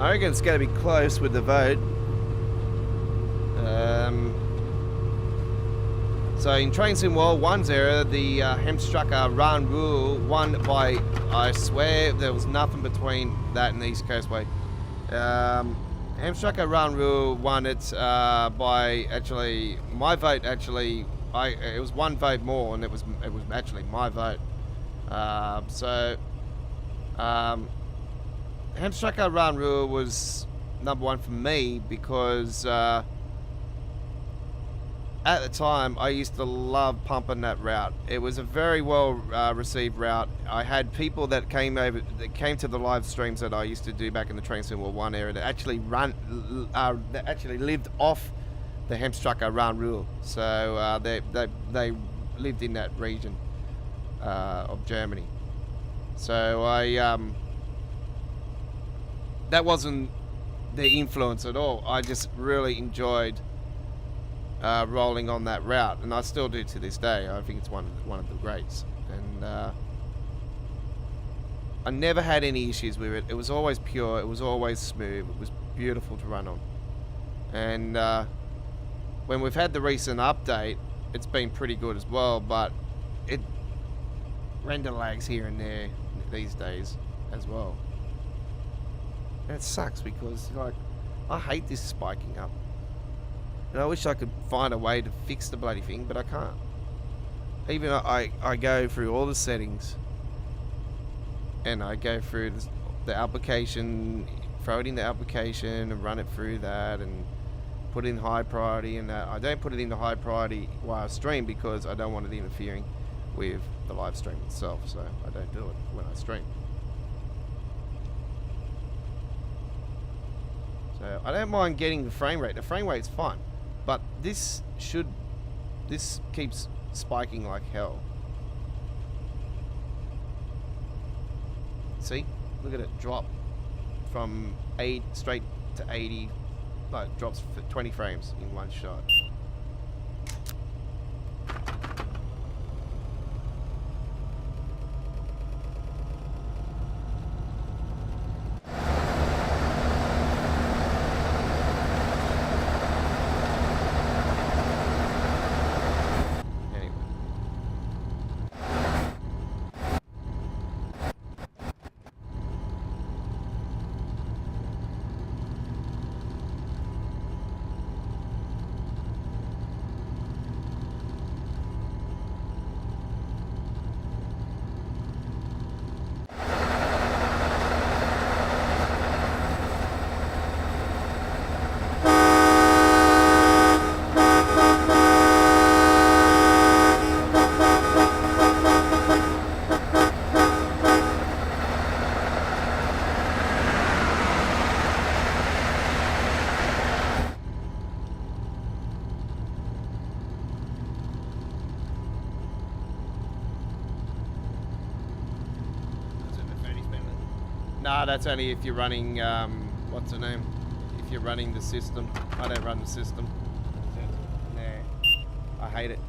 I reckon it's going to be close with the vote. So in Train Sim World 1's era, the Hemstrucker Run Rule won by, I swear, there was nothing between that and the East Coast Way. Hemstrucker Run Rule won it by, actually, my vote actually, it was one vote more, and it was actually my vote. Hemstrucker Run Rule was #1 for me because at the time I used to love pumping that route. It was a very well received route. I had people that came to the live streams that I used to do back in the Train Sim World 1 era that actually that actually lived off the Hemstrucker Run Rule. So they lived in that region of Germany. So that wasn't the influence at all. I just really enjoyed rolling on that route, and I still do to this day. I think it's one of the greats, and I never had any issues with it. It was always pure. It was always smooth. It was beautiful to run on. And when we've had the recent update, it's been pretty good as well. But it render lags here and there these days as well. And it sucks because, like, I hate this spiking up. And I wish I could find a way to fix the bloody thing, but I can't. Even I go through all the settings, and I go through the application, throw it in the application and run it through that, and put in high priority and that. I don't put it into high priority while I stream because I don't want it interfering with the live stream itself, so I don't do it when I stream. So I don't mind getting the frame rate. The frame rate's fine, but this keeps spiking like hell. See? Look at it drop from 8 straight to 80. Like, it drops for 20 frames in one shot. Nah, that's only if you're running, what's the name? If you're running the system. I don't run the system. Nah, I hate it.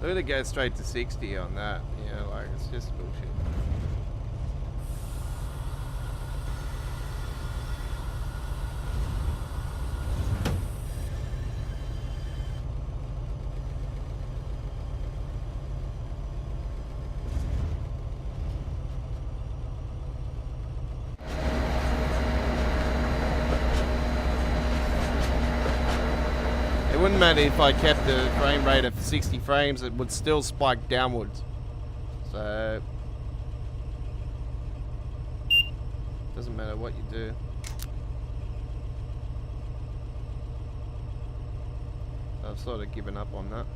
Look at it go straight to 60 on that. You know, like, it's just bullshit. It wouldn't matter if I kept the frame rate at 60 frames, it would still spike downwards. So, doesn't matter what you do. I've sort of given up on that.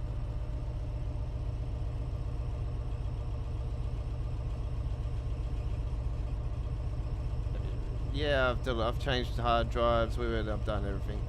Yeah, I've changed hard drives with it, I've done everything.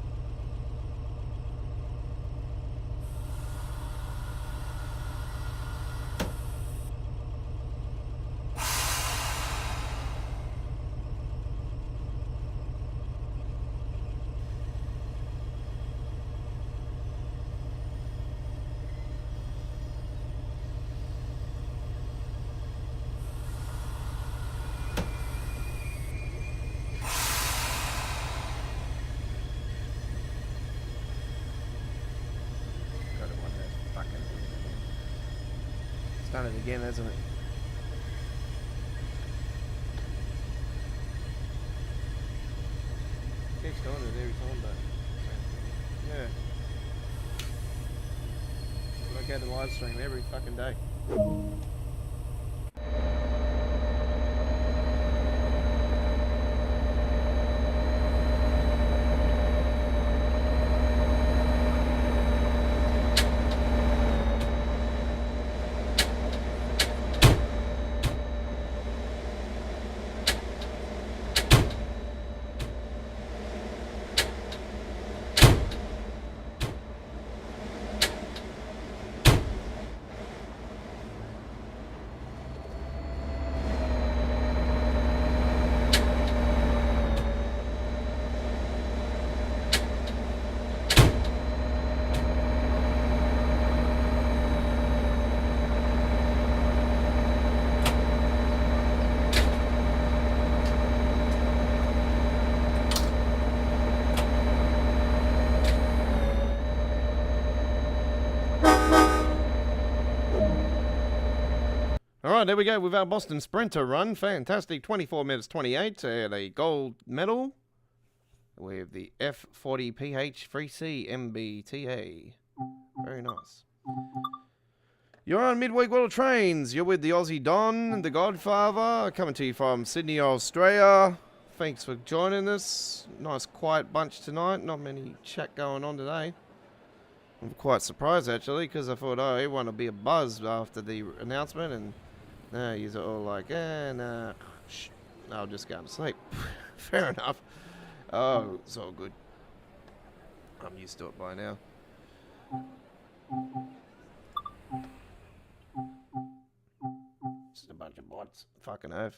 Done it again, hasn't it? Keeps doing it every time, but yeah. I go to live stream every fucking day. All right, there we go with our Boston Sprinter run. Fantastic. 24 minutes 28 and a gold medal with the F40PH3C MBTA. Very nice. You're on Midweek World Trains. You're with the Aussie Don and the Godfather, coming to you from Sydney, Australia. Thanks for joining us. Nice quiet bunch tonight. Not many chat going on today. I'm quite surprised actually, because I thought, oh, everyone will be a buzz after the announcement, and no, you're all like, nah, I'll just go to sleep. Fair enough. Oh, it's all good. I'm used to it by now. Just a bunch of bots. Fucking oath.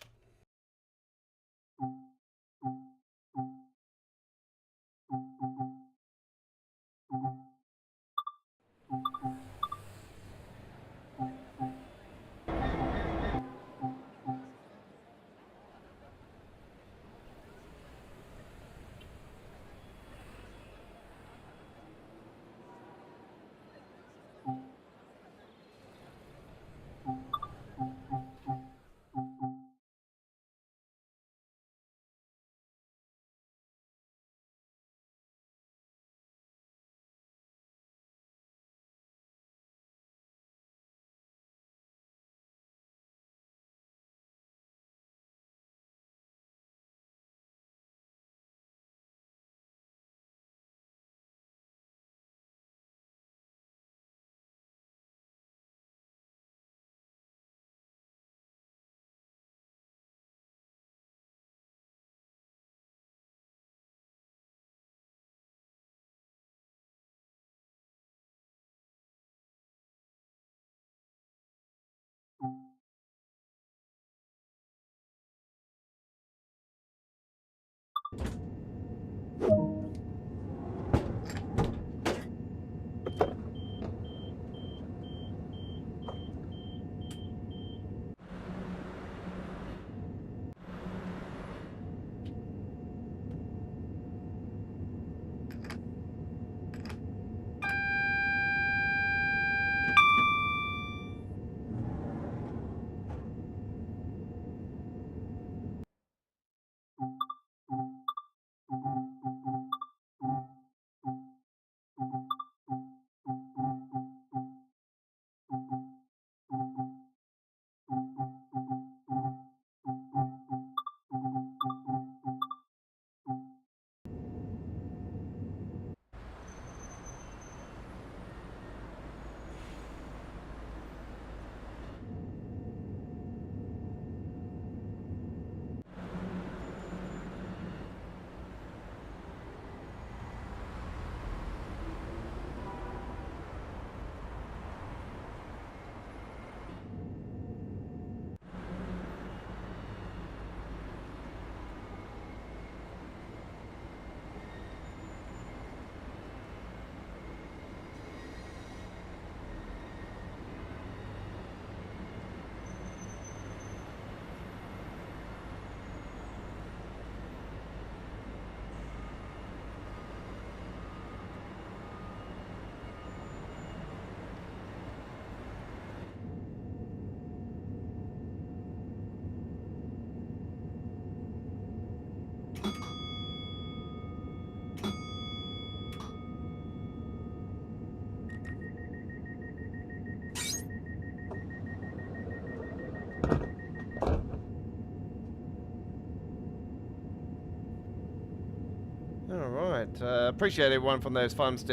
Alright, appreciate everyone from those thumbs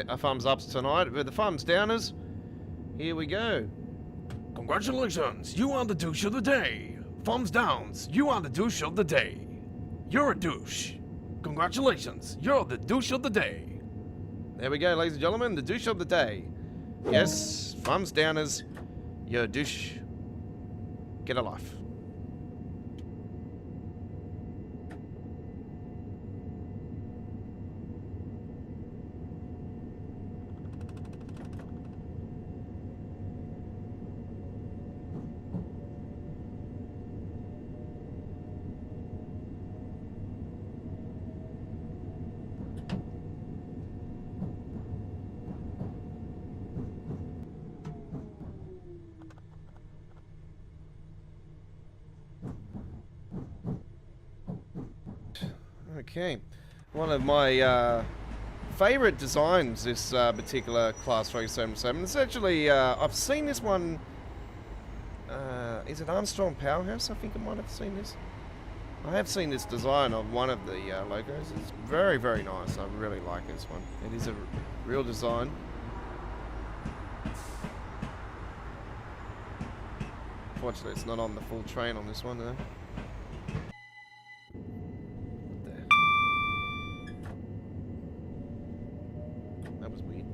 ups tonight. With the thumbs downers, here we go. Congratulations, you are the douche of the day. Thumbs downs, you are the douche of the day. You're a douche. Congratulations, you're the douche of the day. There we go, ladies and gentlemen, the douche of the day. Yes, thumbs downers, you're a douche. Get a life. Okay. One of my favorite designs, this particular Class 377. It's actually, I've seen this one, is it Armstrong Powerhouse? I think I might have seen this. I have seen this design of one of the logos. It's very, very nice. I really like this one. It is a real design. Fortunately, it's not on the full train on this one, though. That was weird.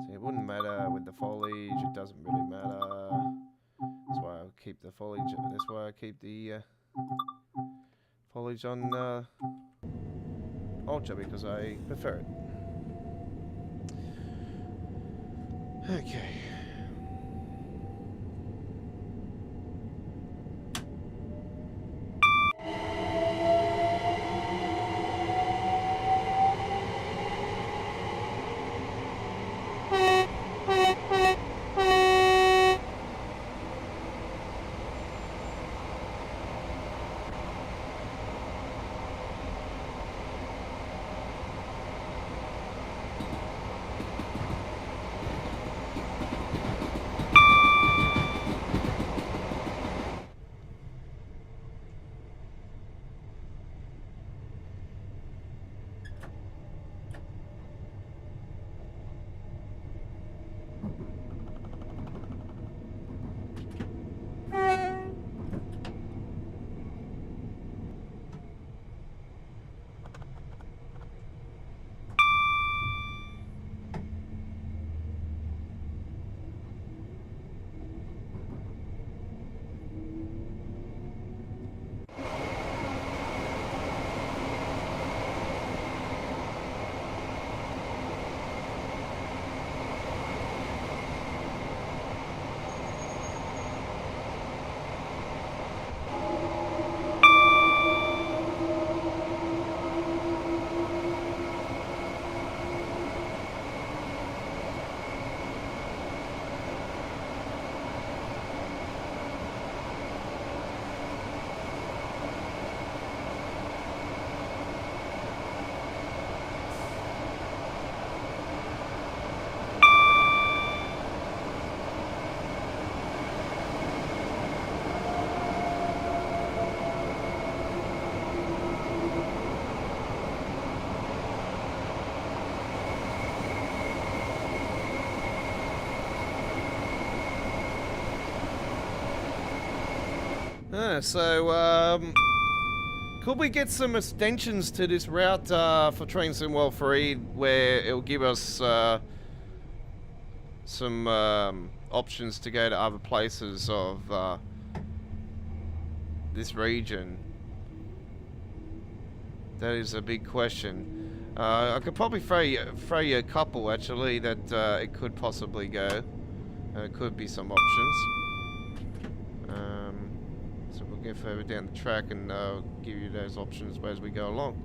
See, it wouldn't matter with the foliage, it doesn't really matter. That's why I keep the foliage, that's why I keep the foliage on Ultra, because I prefer it. Okay. Could we get some extensions to this route for Trains in World 3 where it'll give us some options to go to other places of this region? That is a big question. I could probably throw you a couple actually that it could possibly go. There could be some options. So we'll go further down the track and give you those options as we go along.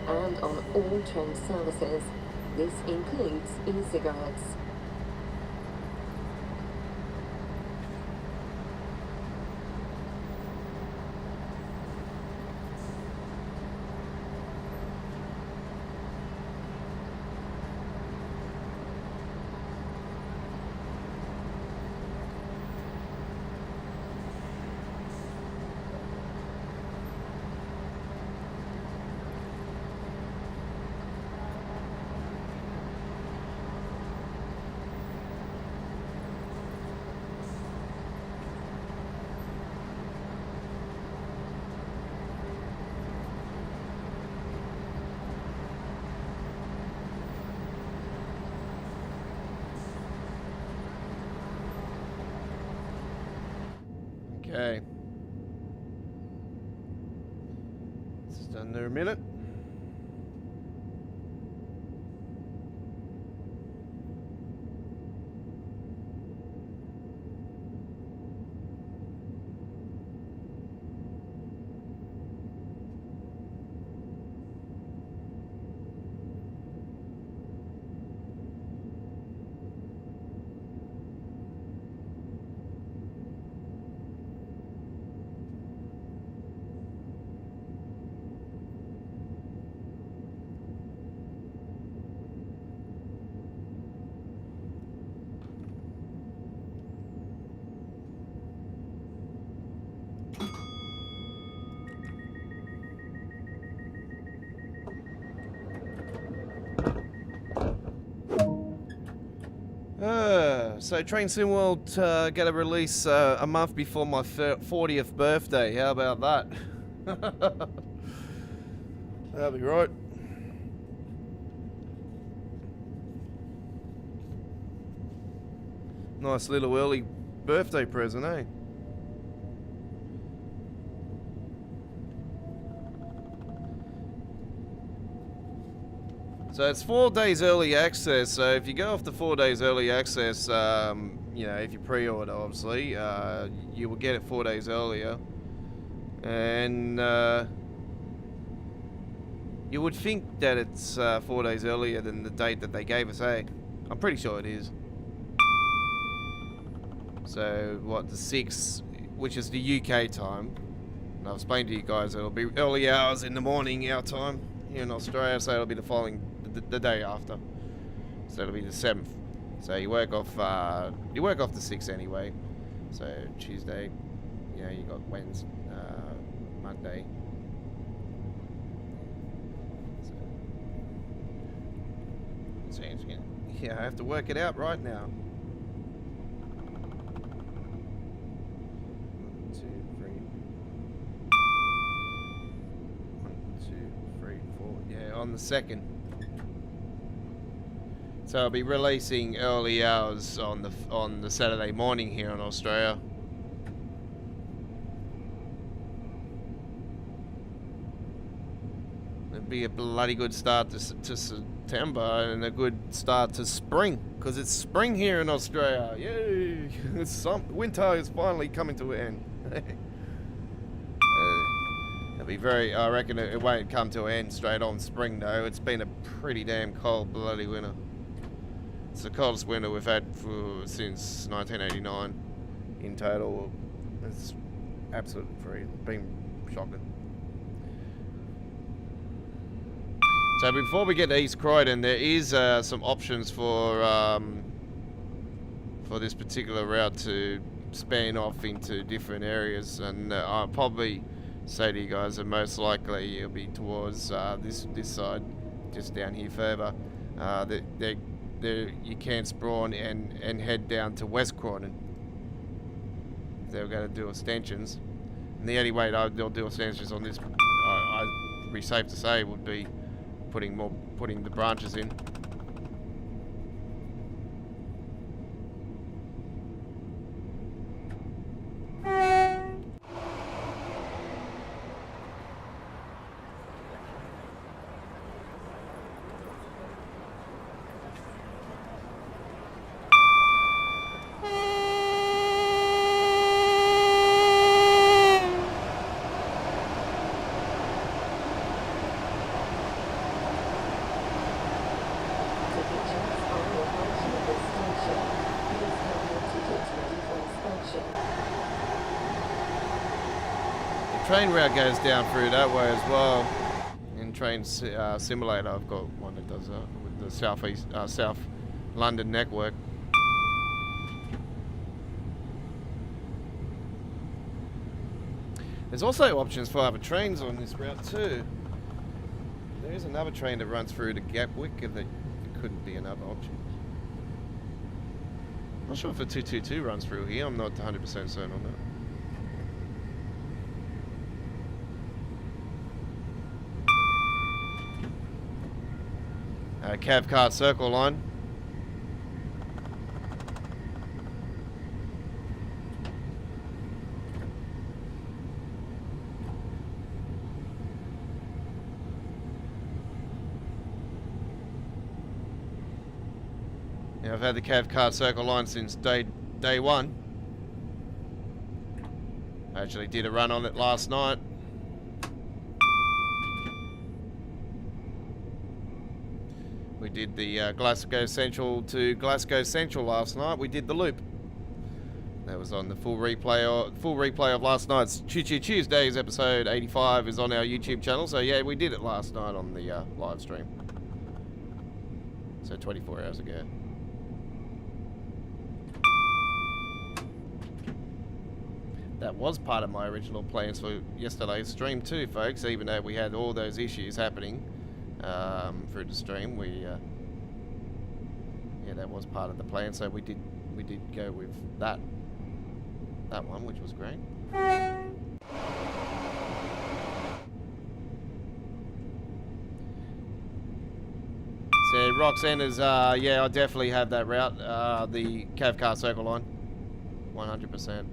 And on all train services. This includes e-cigarettes. Under a minute. So Train Sim World get a release a month before my 40th birthday. How about that? That'll be right. Nice little early birthday present, eh? So it's 4 days early access. So if you go off the 4 days early access, you know, if you pre-order, obviously, you will get it 4 days earlier. And you would think that it's 4 days earlier than the date that they gave us, eh? I'm pretty sure it is. So what, the 6th, which is the UK time. And I've explained to you guys it'll be early hours in the morning our time here in Australia, so it'll be the following, the day after. So it'll be the 7th. So you work off the 6th anyway. So Tuesday, you know, you got Wednesday, Monday. So yeah, I have to work it out right now. 1, 2, 3. 1, 2, 3, 4. Yeah, on the 2nd. So I'll be releasing early hours on the Saturday morning here in Australia. It'd be a bloody good start to September and a good start to spring, because it's spring here in Australia. Yay! Winter is finally coming to an end. It'll be very. I reckon it won't come to an end straight on spring though. It's been a pretty damn cold bloody winter. It's the coldest winter we've had since 1989 in total. It's absolutely freezing. It's been shocking. So before we get to East Croydon, there is some options for this particular route to span off into different areas, and I'll probably say to you guys that most likely it'll be towards this side, just down here further. You can spawn and head down to West Croydon if they're going to do extensions. And the only way they'll do extensions on this, I'd be safe to say, would be putting the branches in. Train route goes down through that way as well. In Train Simulator, I've got one that does that with the South London network. There's also options for other trains on this route too. There is another train that runs through to Gatwick, and that couldn't be another option. I'm not sure if the 222 runs through here. I'm not 100% certain on that. Cavcart Circle Line. Yeah, I've had the Cav Car Circle line since day one. I actually did a run on it last night. We did the Glasgow Central to Glasgow Central last night. We did the loop. That was on the full replay of last night's Choo Choo Tuesdays episode 85 is on our YouTube channel. So yeah, we did it last night on the live stream. So 24 hours ago. That was part of my original plans for yesterday's stream too, folks. Even though we had all those issues happening through the stream, yeah, that was part of the plan. So we did go with that one, which was great. So Roxanne is, yeah, I definitely have that route, the Cav Car Circle line, 100%.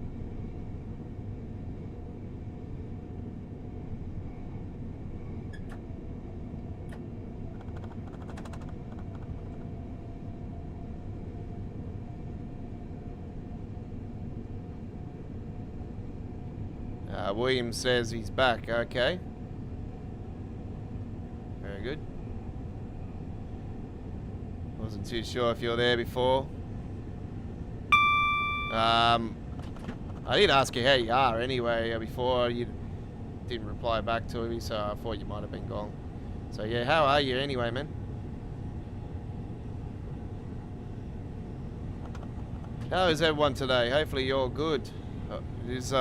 William says he's back. Okay. Very good. Wasn't too sure if you were there before. I did ask you how you are anyway before. You didn't reply back to me, so I thought you might have been gone. So yeah, how are you anyway, man? How is everyone today? Hopefully you're good. It is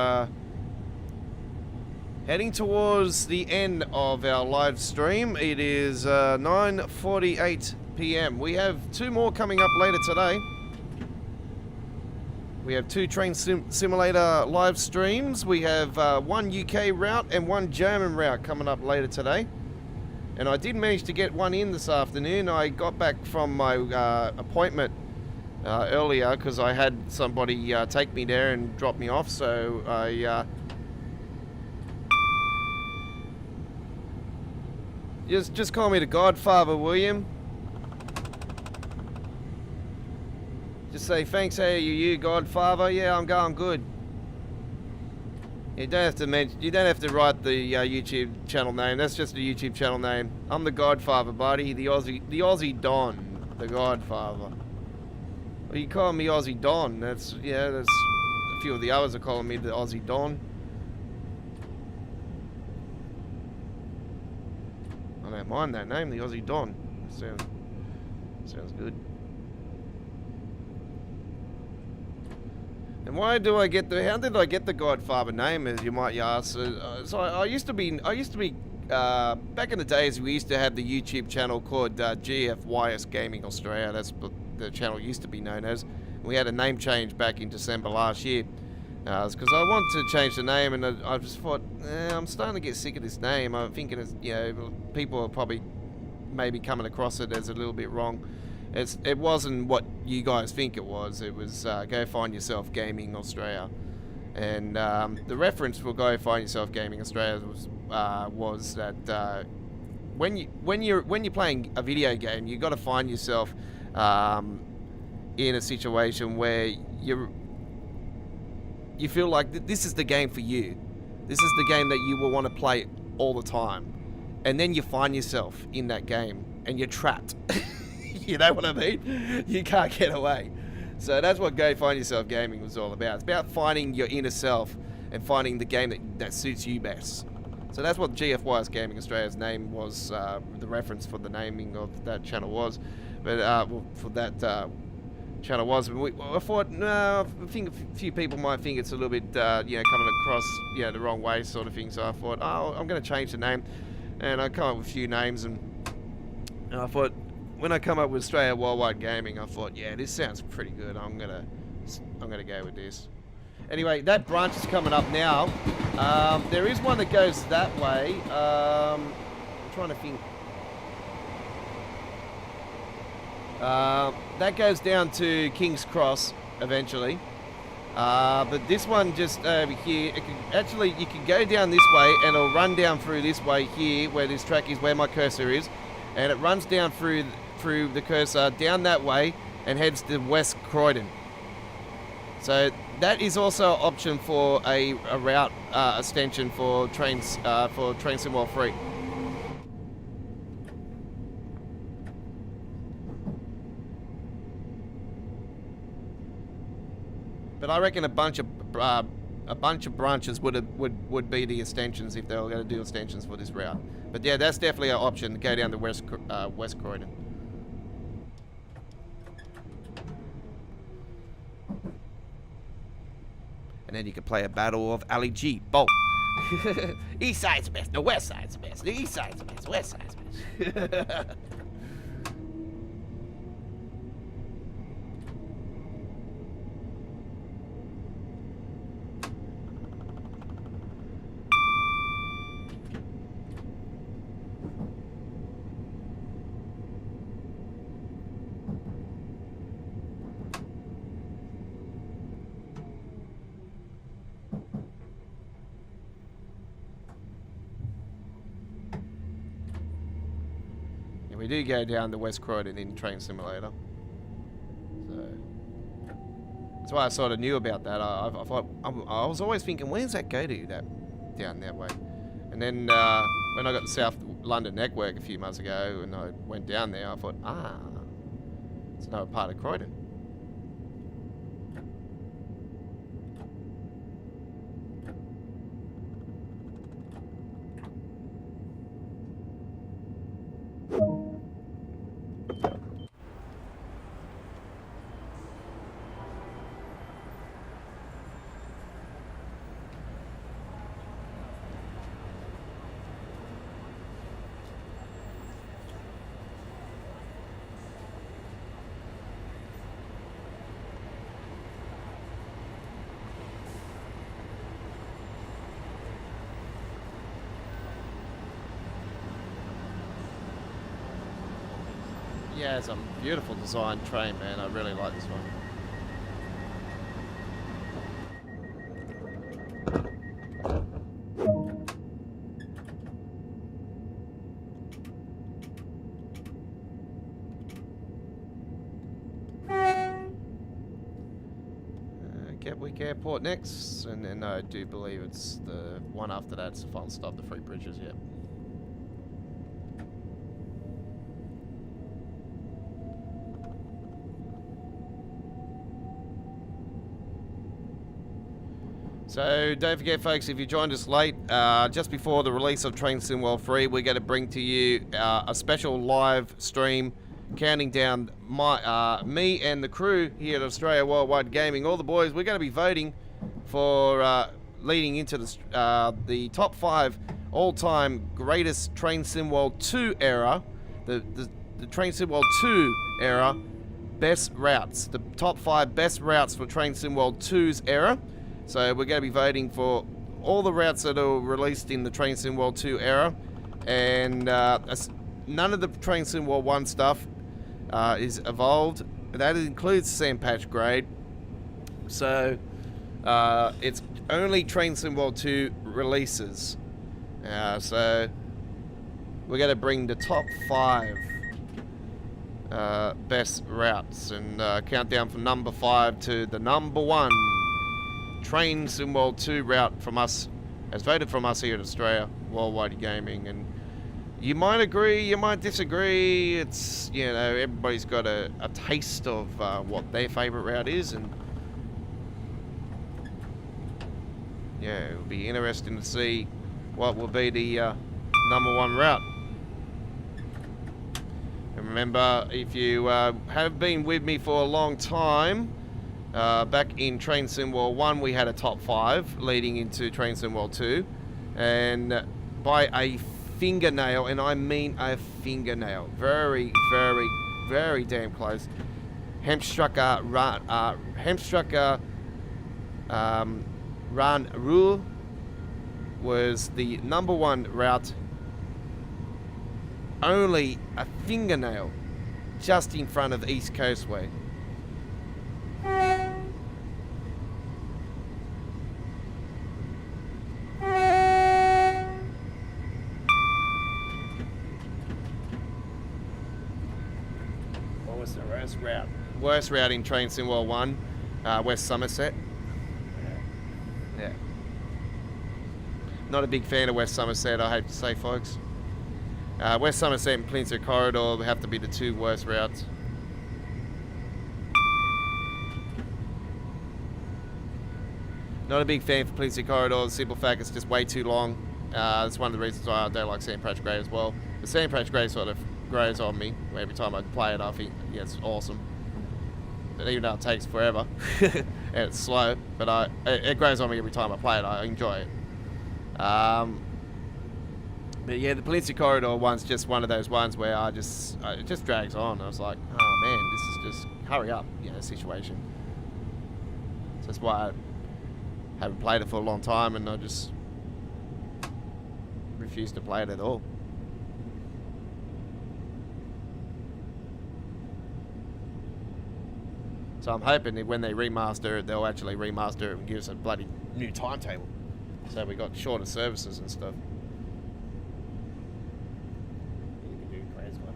heading towards the end of our live stream. It is 9:48 PM. We have two more coming up later today. We have two Train Simulator live streams. We have one UK route and one German route coming up later today. And I did manage to get one in this afternoon. I got back from my appointment earlier because I had somebody take me there and drop me off. So I just call me the Godfather, William. Just say thanks. Hey, you Godfather? Yeah, I'm going good. You don't have to mention. You don't have to write the YouTube channel name. That's just a YouTube channel name. I'm the Godfather, buddy. The Aussie Don, the Godfather. Well, you call me Aussie Don. That's That's a few of the others are calling me the Aussie Don. I don't mind that name, the Aussie Don. Sounds good. And why do I get how did I get the Godfather name, as you might ask? So I used to be back in the days, we used to have the YouTube channel called GFYS Gaming Australia. That's what the channel used to be known as. We had a name change back in December last year. Because I wanted to change the name, and I just thought, I'm starting to get sick of this name. I'm thinking, people are probably maybe coming across it as a little bit wrong. It wasn't what you guys think it was. It was Go Find Yourself Gaming Australia, and the reference for Go Find Yourself Gaming Australia was that when you're playing a video game, you got to find yourself in a situation where you feel like this is the game for you. This is the game that you will want to play all the time. And then you find yourself in that game and you're trapped. You know what I mean? You can't get away. So that's what Go Find Yourself Gaming was all about. It's about finding your inner self and finding the game that suits you best. So that's what GFYS Gaming Australia's name was, the reference for the naming of that channel was. But for that channel was. I thought, no, I think a few people might think it's a little bit, coming across, the wrong way sort of thing. So I thought, I'm going to change the name, and I come up with a few names, and I thought, when I come up with Australia Worldwide Gaming, I thought, yeah, this sounds pretty good. I'm gonna go with this. Anyway, that branch is coming up now. There is one that goes that way. I'm trying to think. That goes down to King's Cross eventually. But this one just over here, you can go down this way and it'll run down through this way here where this track is, where my cursor is. And it runs down through the cursor down that way and heads to West Croydon. So that is also an option for a route extension for Train Sim World 3. But I reckon a bunch of branches would be the extensions if they were going to do extensions for this route. But yeah, that's definitely an option to go down to West Croydon. And then you can play a battle of Ali G. Bolt. East side's best, the west side's best. The east side's best, the west side's best. We do go down to West Croydon in Train Simulator. So that's why I sort of knew about that. I thought I was always thinking, where's that go to down that way? And then when I got the South London network a few months ago and I went down there, I thought, it's another part of Croydon. Yeah, it's a beautiful design train, man. I really like this one. Gatwick Airport next, and then I do believe it's the one after that's the final stop, the Three Bridges, yep. So don't forget, folks, if you joined us late, just before the release of Train Sim World 3, we're going to bring to you a special live stream counting down me and the crew here at Australia Worldwide Gaming. All the boys, we're going to be voting for leading into the top 5 all-time greatest Train Sim World 2 era, the Train Sim World 2 era best routes, the top 5 best routes for Train Sim World 2's era. So we're going to be voting for all the routes that are released in the Train Sim World 2 era, and none of the Train Sim World 1 stuff is evolved. That includes Sand Patch Grade. So it's only Train Sim World 2 releases. So we're going to bring the top 5 best routes and count down from number 5 to the number 1 Train Sim World 2 route from us, as voted from us here at Australia Worldwide Gaming. And you might agree, you might disagree. It's, you know, everybody's got a taste of what their favourite route is, and yeah, it'll be interesting to see what will be the number 1 route. And remember, if you have been with me for a long time, back in Train Sim World 1, we had a top 5 leading into Train Sim World 2, and by a fingernail, and I mean a fingernail, very, very, very damn close, Hemstrucker Ran Rule was the number 1 route, only a fingernail just in front of East Coastway. Route worst route in Train Sim World 1, West Somerset. Yeah. Not a big fan of West Somerset, I hate to say, folks. West Somerset and Peninsula Corridor have to be the two worst routes. Not a big fan for Peninsula Corridor. The simple fact it's just way too long. That's one of the reasons why I don't like Sand Patch Grey as well. The Sand Patch Grey sort of grows on me. Every time I play it, I think, yeah, it's awesome. But even though it takes forever and it's slow, but it grows on me every time I play it. I enjoy it. But yeah, the Peninsula Corridor one's just one of those ones where it just drags on. I was like, oh man, this is just hurry up, situation. So that's why I haven't played it for a long time, and I just refuse to play it at all. So I'm hoping that when they remaster it, they'll actually remaster it and give us a bloody new timetable. So we got shorter services and stuff. You can do Creators Club.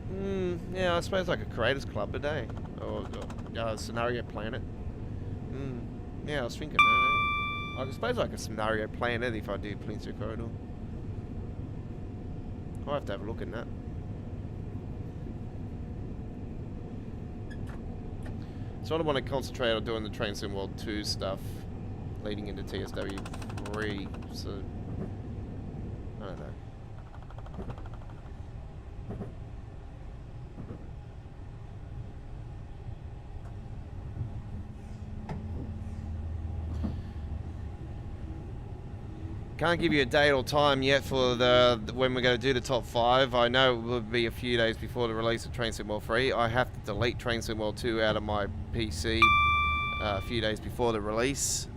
Yeah, I suppose like a Creators Club a day. Or Scenario Planet. Yeah, I was thinking that. I suppose like a Scenario Planet if I do Peninsula Corridor. I'll have to have a look at that. So I want to concentrate on doing the Train Sim World 2 stuff leading into TSW 3, so I don't know. Can't give you a date or time yet for when we're going to do the top 5. I know it will be a few days before the release of Train Sim World 3. I have to delete Train Sim World 2 out of my PC a few days before the release,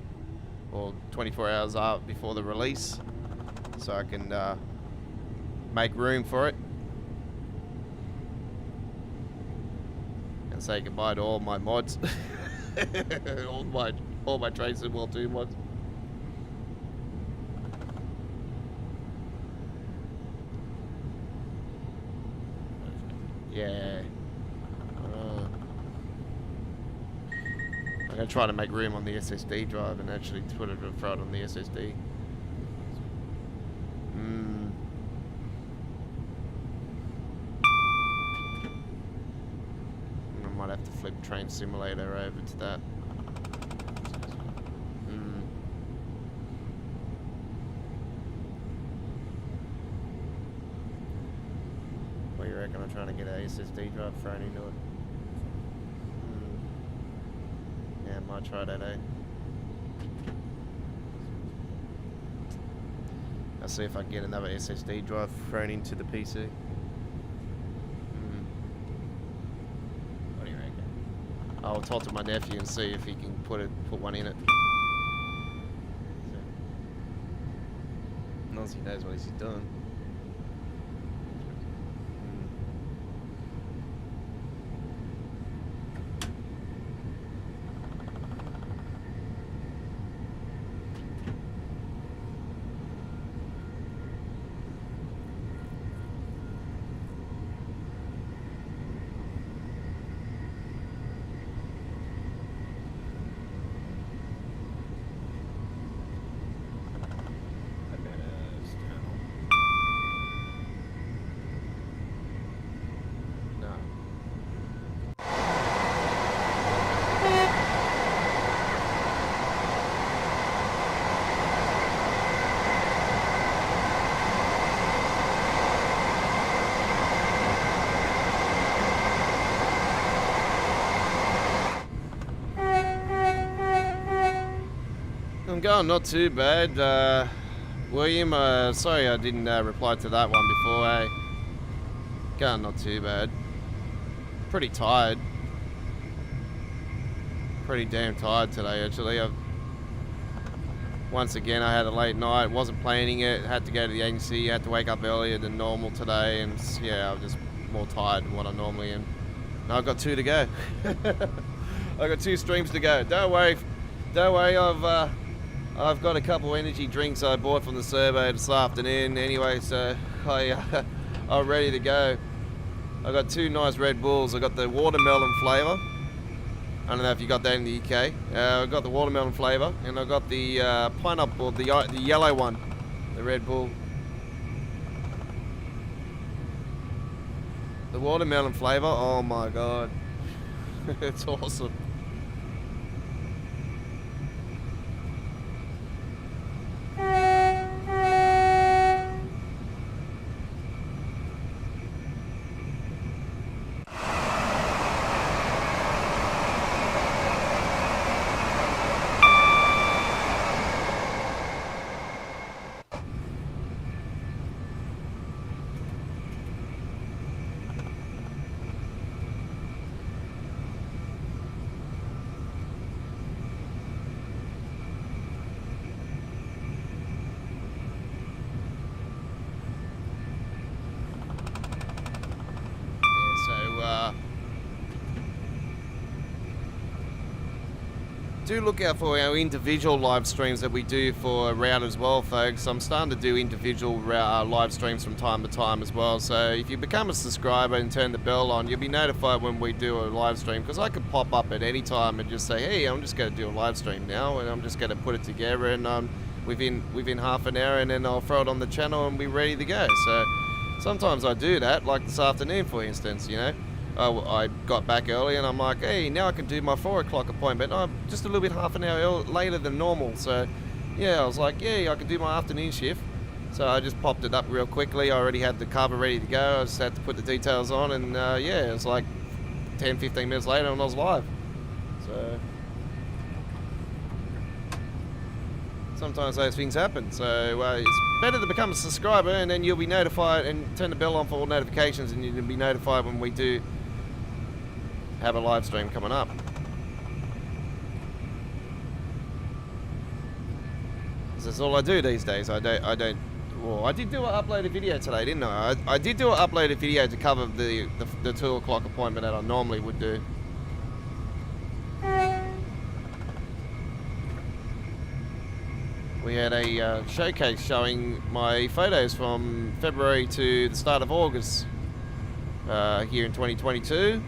or 24 hours before the release, so I can make room for it and say goodbye to all my mods. all my Train Sim World 2 mods. Yeah. I'm going to try to make room on the SSD drive and actually put it front on the SSD. I might have to flip Train Simulator over to that. What do you reckon? I'm trying to get an SSD drive thrown into it. Yeah, might try that, eh? I'll see if I can get another SSD drive thrown into the PC. What do you reckon? I'll talk to my nephew and see if he can put one in it. Unless he knows what he's doing. I'm going not too bad. William, sorry I didn't reply to that one before, eh? Going not too bad. Pretty tired. Pretty damn tired today, actually. Once again, I had a late night, wasn't planning it, had to go to the agency, had to wake up earlier than normal today, and yeah, I was just more tired than what I normally am. Now I've got 2 to go. I've got 2 streams to go. Don't worry, I've got a couple energy drinks I bought from the survey this afternoon anyway, so I'm ready to go. I got 2 nice Red Bulls. I got the watermelon flavour I don't know if you got that in the UK. I've got the watermelon flavour, and I've got the pineapple, the yellow one, the Red Bull. The watermelon flavour, oh my god. It's awesome. Do look out for our individual live streams that we do for Route as well, folks. I'm starting to do individual live streams from time to time as well. So if you become a subscriber and turn the bell on, you'll be notified when we do a live stream. Because I can pop up at any time and just say, hey, I'm just going to do a live stream now, and I'm just going to put it together, and within half an hour, and then I'll throw it on the channel and be ready to go. So sometimes I do that, like this afternoon, for instance. You know. I got back early and I'm like, hey, now I can do my 4 o'clock appointment. I'm just a little bit half an hour later than normal. So, yeah, I was like, yeah, I can do my afternoon shift. So I just popped it up real quickly. I already had the cover ready to go. I just had to put the details on, and yeah, it was like 10, 15 minutes later and I was live. So sometimes those things happen. So it's better to become a subscriber, and then you'll be notified, and turn the bell on for all notifications, and you'll be notified when we do have a live stream coming up. That's all I do these days. I don't. Well, I did do an uploaded video today, didn't I? I did do an uploaded video to cover the 2 o'clock appointment that I normally would do. We had a showcase showing my photos from February to the start of August here in 2022,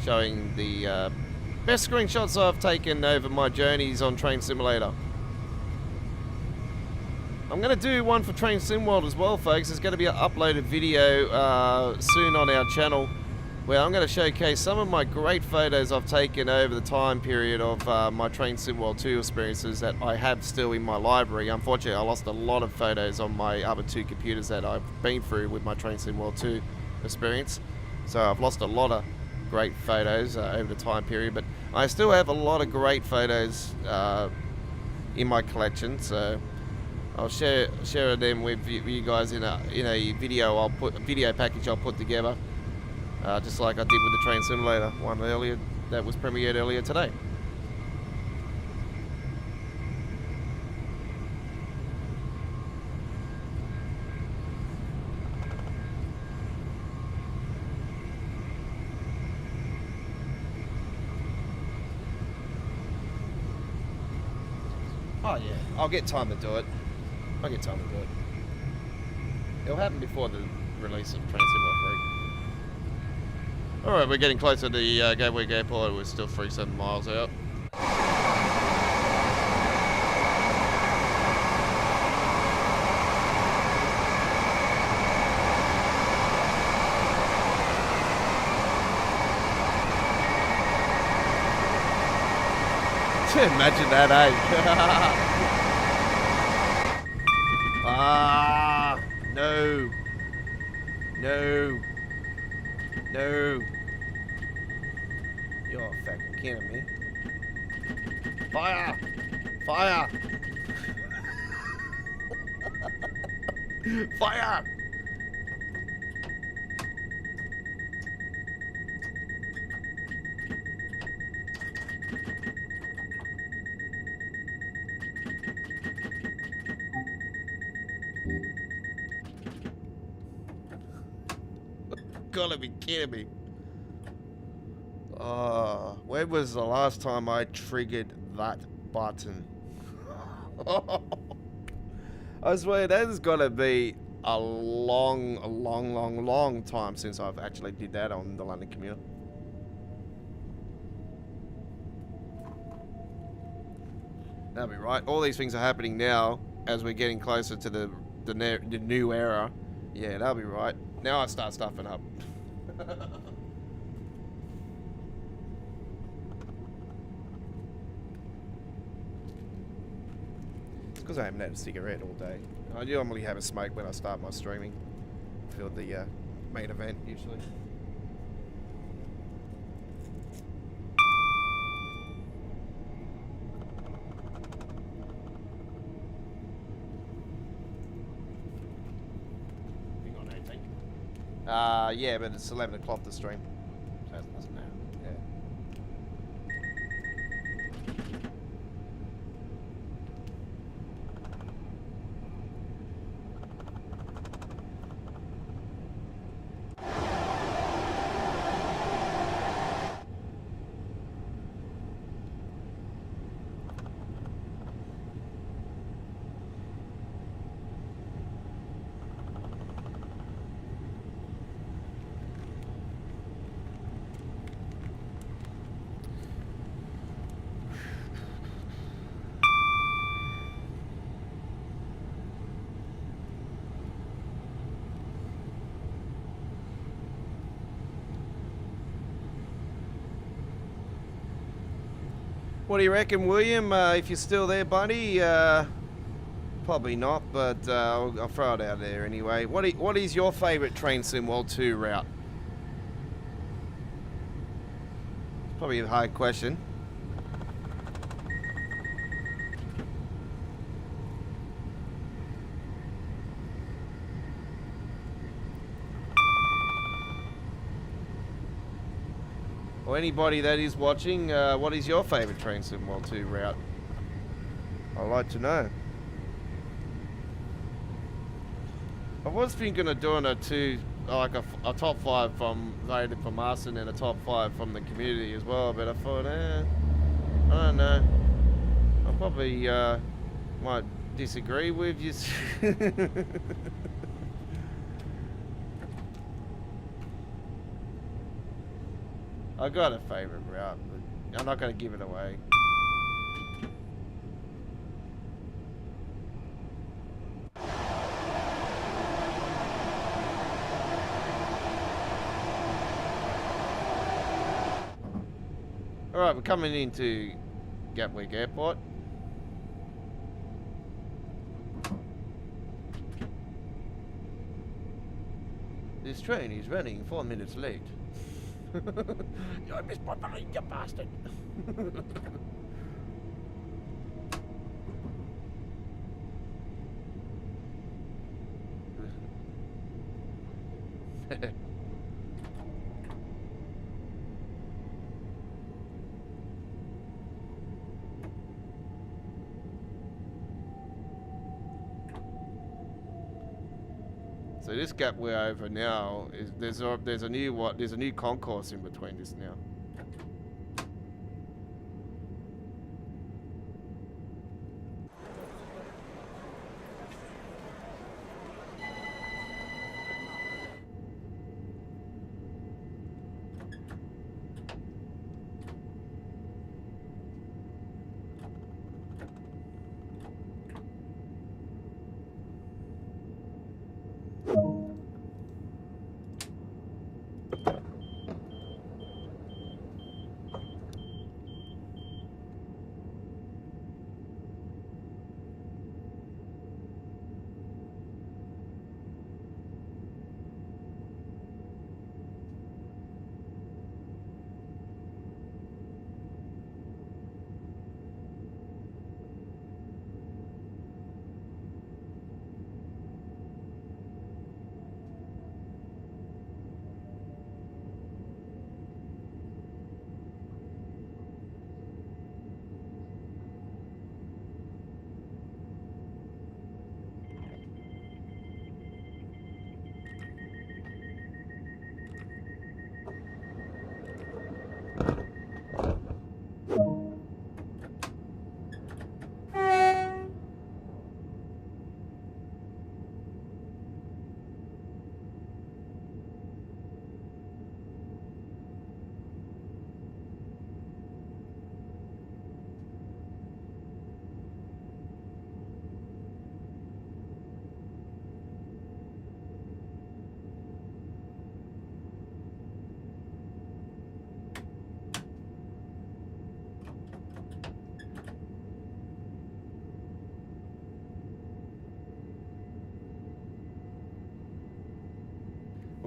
showing the best screenshots I've taken over my journeys on Train Simulator. I'm going to do one for Train Sim World as well, folks. There's going to be an uploaded video soon on our channel, where I'm going to showcase some of my great photos I've taken over the time period of my Train Sim World 2 experiences that I have still in my library. Unfortunately, I lost a lot of photos on my other 2 computers that I've been through with my Train Sim World 2 experience. So I've lost a lot of great photos over the time period, but I still have a lot of great photos in my collection. So I'll share them with you guys in a video video package I'll put together. Just like I did with the Train Simulator one earlier, that was premiered earlier today. Oh yeah, I'll get time to do it. It'll happen before the release of Train Simulator 3. Alright, we're getting closer to the Gatwick Airport. We're still 37 miles out. Imagine that, eh? Ah, no. No. No. You're fucking kidding me. Fire! Fire! Fire! Gotta be kidding me. When was the last time I triggered that button? I swear that has gotta be a long time since I've actually did that on the London Commuter. That'll be right. All these things are happening now as we're getting closer to the new era. Yeah, that'll be right. Now I start stuffing up. It's because I haven't had a cigarette all day. I normally have a smoke when I start my streaming for the main event usually. Yeah, but it's 11 o'clock to stream. So it doesn't matter. Yeah. What do you reckon, William? If you're still there, buddy? Probably not, but I'll throw it out there anyway. What is your favourite Train Sim World 2 route? It's probably a hard question. Or anybody that is watching, what is your favourite Train Sim World 2 route? I'd like to know. I was thinking of doing a a top 5 from voted from us and then a top 5 from the community as well, but I thought, I don't know. I probably might disagree with you. I got a favourite route, but I'm not going to give it away. Alright, we're coming into Gatwick Airport. This train is running 4 minutes late. I missed my train, you bastard. So this gap we're over now is there's a new concourse in between this now.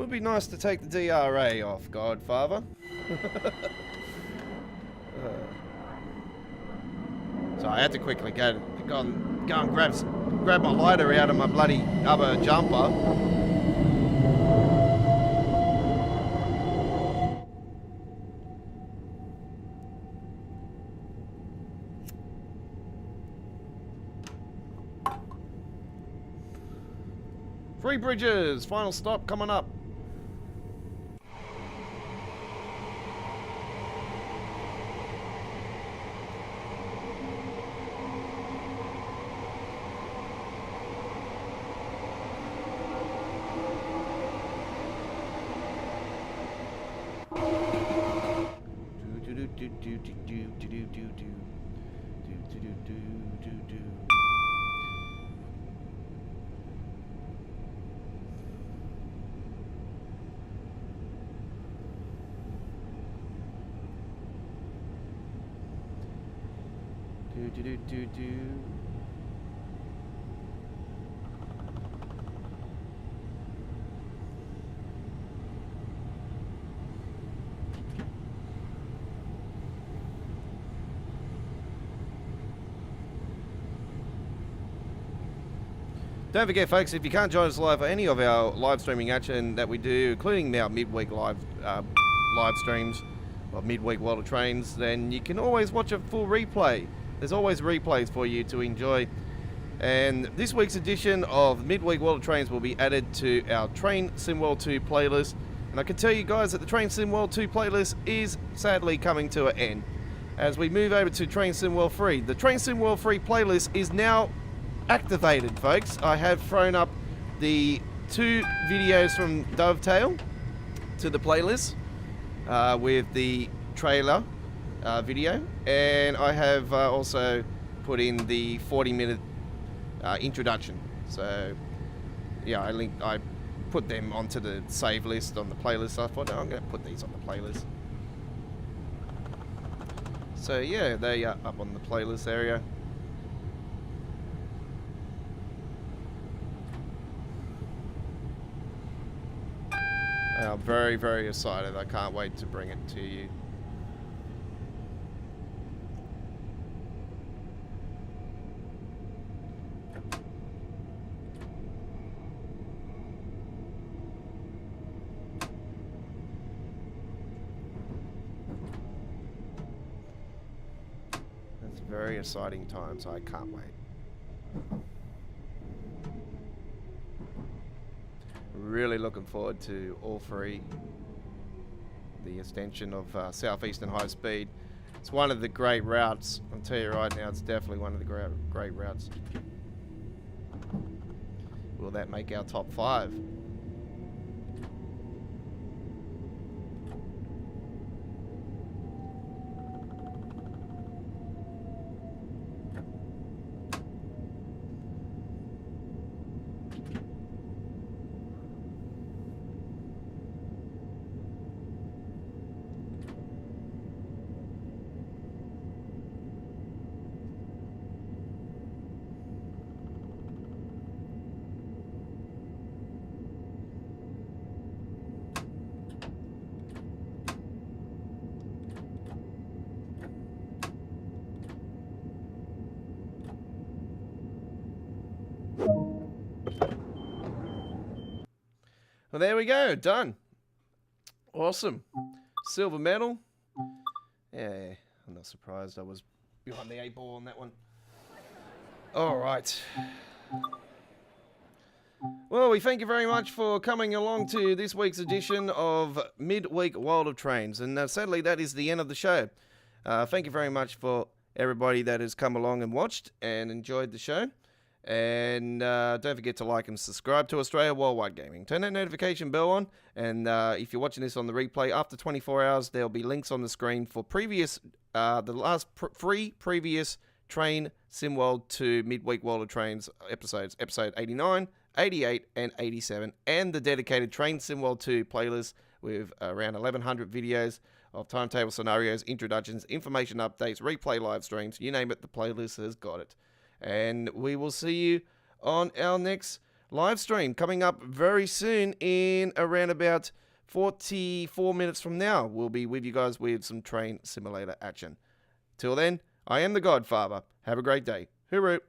Would be nice to take the DRA off, Godfather. So I had to quickly go and grab my lighter out of my bloody other jumper. Three Bridges, final stop coming up. Don't forget, folks, if you can't join us live for any of our live streaming action that we do, including our midweek live streams of midweek World of Trains, then you can always watch a full replay. There's always replays for you to enjoy. And this week's edition of midweek World of Trains will be added to our Train Sim World 2 playlist. And I can tell you guys that the Train Sim World 2 playlist is sadly coming to an end. As we move over to Train Sim World 3, the Train Sim World 3 playlist is now activated, folks. I have thrown up the 2 videos from Dovetail to the playlist with the trailer video, and I have also put in the 40-minute introduction. So yeah, I put them onto the save list on the playlist. So I thought, I'm going to put these on the playlist. So yeah, they are up on the playlist area. I'm very, very excited. I can't wait to bring it to you. It's a very exciting time, so I can't wait. Really looking forward to all 3. The extension of Southeastern High Speed. It's one of the great routes. I'll tell you right now, it's definitely one of the great routes. Will that make our top 5? Well, there we go. Done. Awesome. Silver medal. Yeah, I'm not surprised I was behind the 8 ball on that one. All right. Well, we thank you very much for coming along to this week's edition of Midweek World of Trains. And sadly, that is the end of the show. Thank you very much for everybody that has come along and watched and enjoyed the show. And don't forget to like and subscribe to Australia Worldwide Gaming. Turn that notification bell on, and if you're watching this on the replay, after 24 hours, there'll be links on the screen for previous, the last 3 previous Train SimWorld 2 Midweek World of Trains episodes, episode 89, 88, and 87, and the dedicated Train SimWorld 2 playlist with around 1,100 videos of timetable scenarios, introductions, information updates, replay live streams, you name it, the playlist has got it. And we will see you on our next live stream coming up very soon in around about 44 minutes from now. We'll be with you guys with some train simulator action. Till then, I am the Godfather. Have a great day. Hooroo.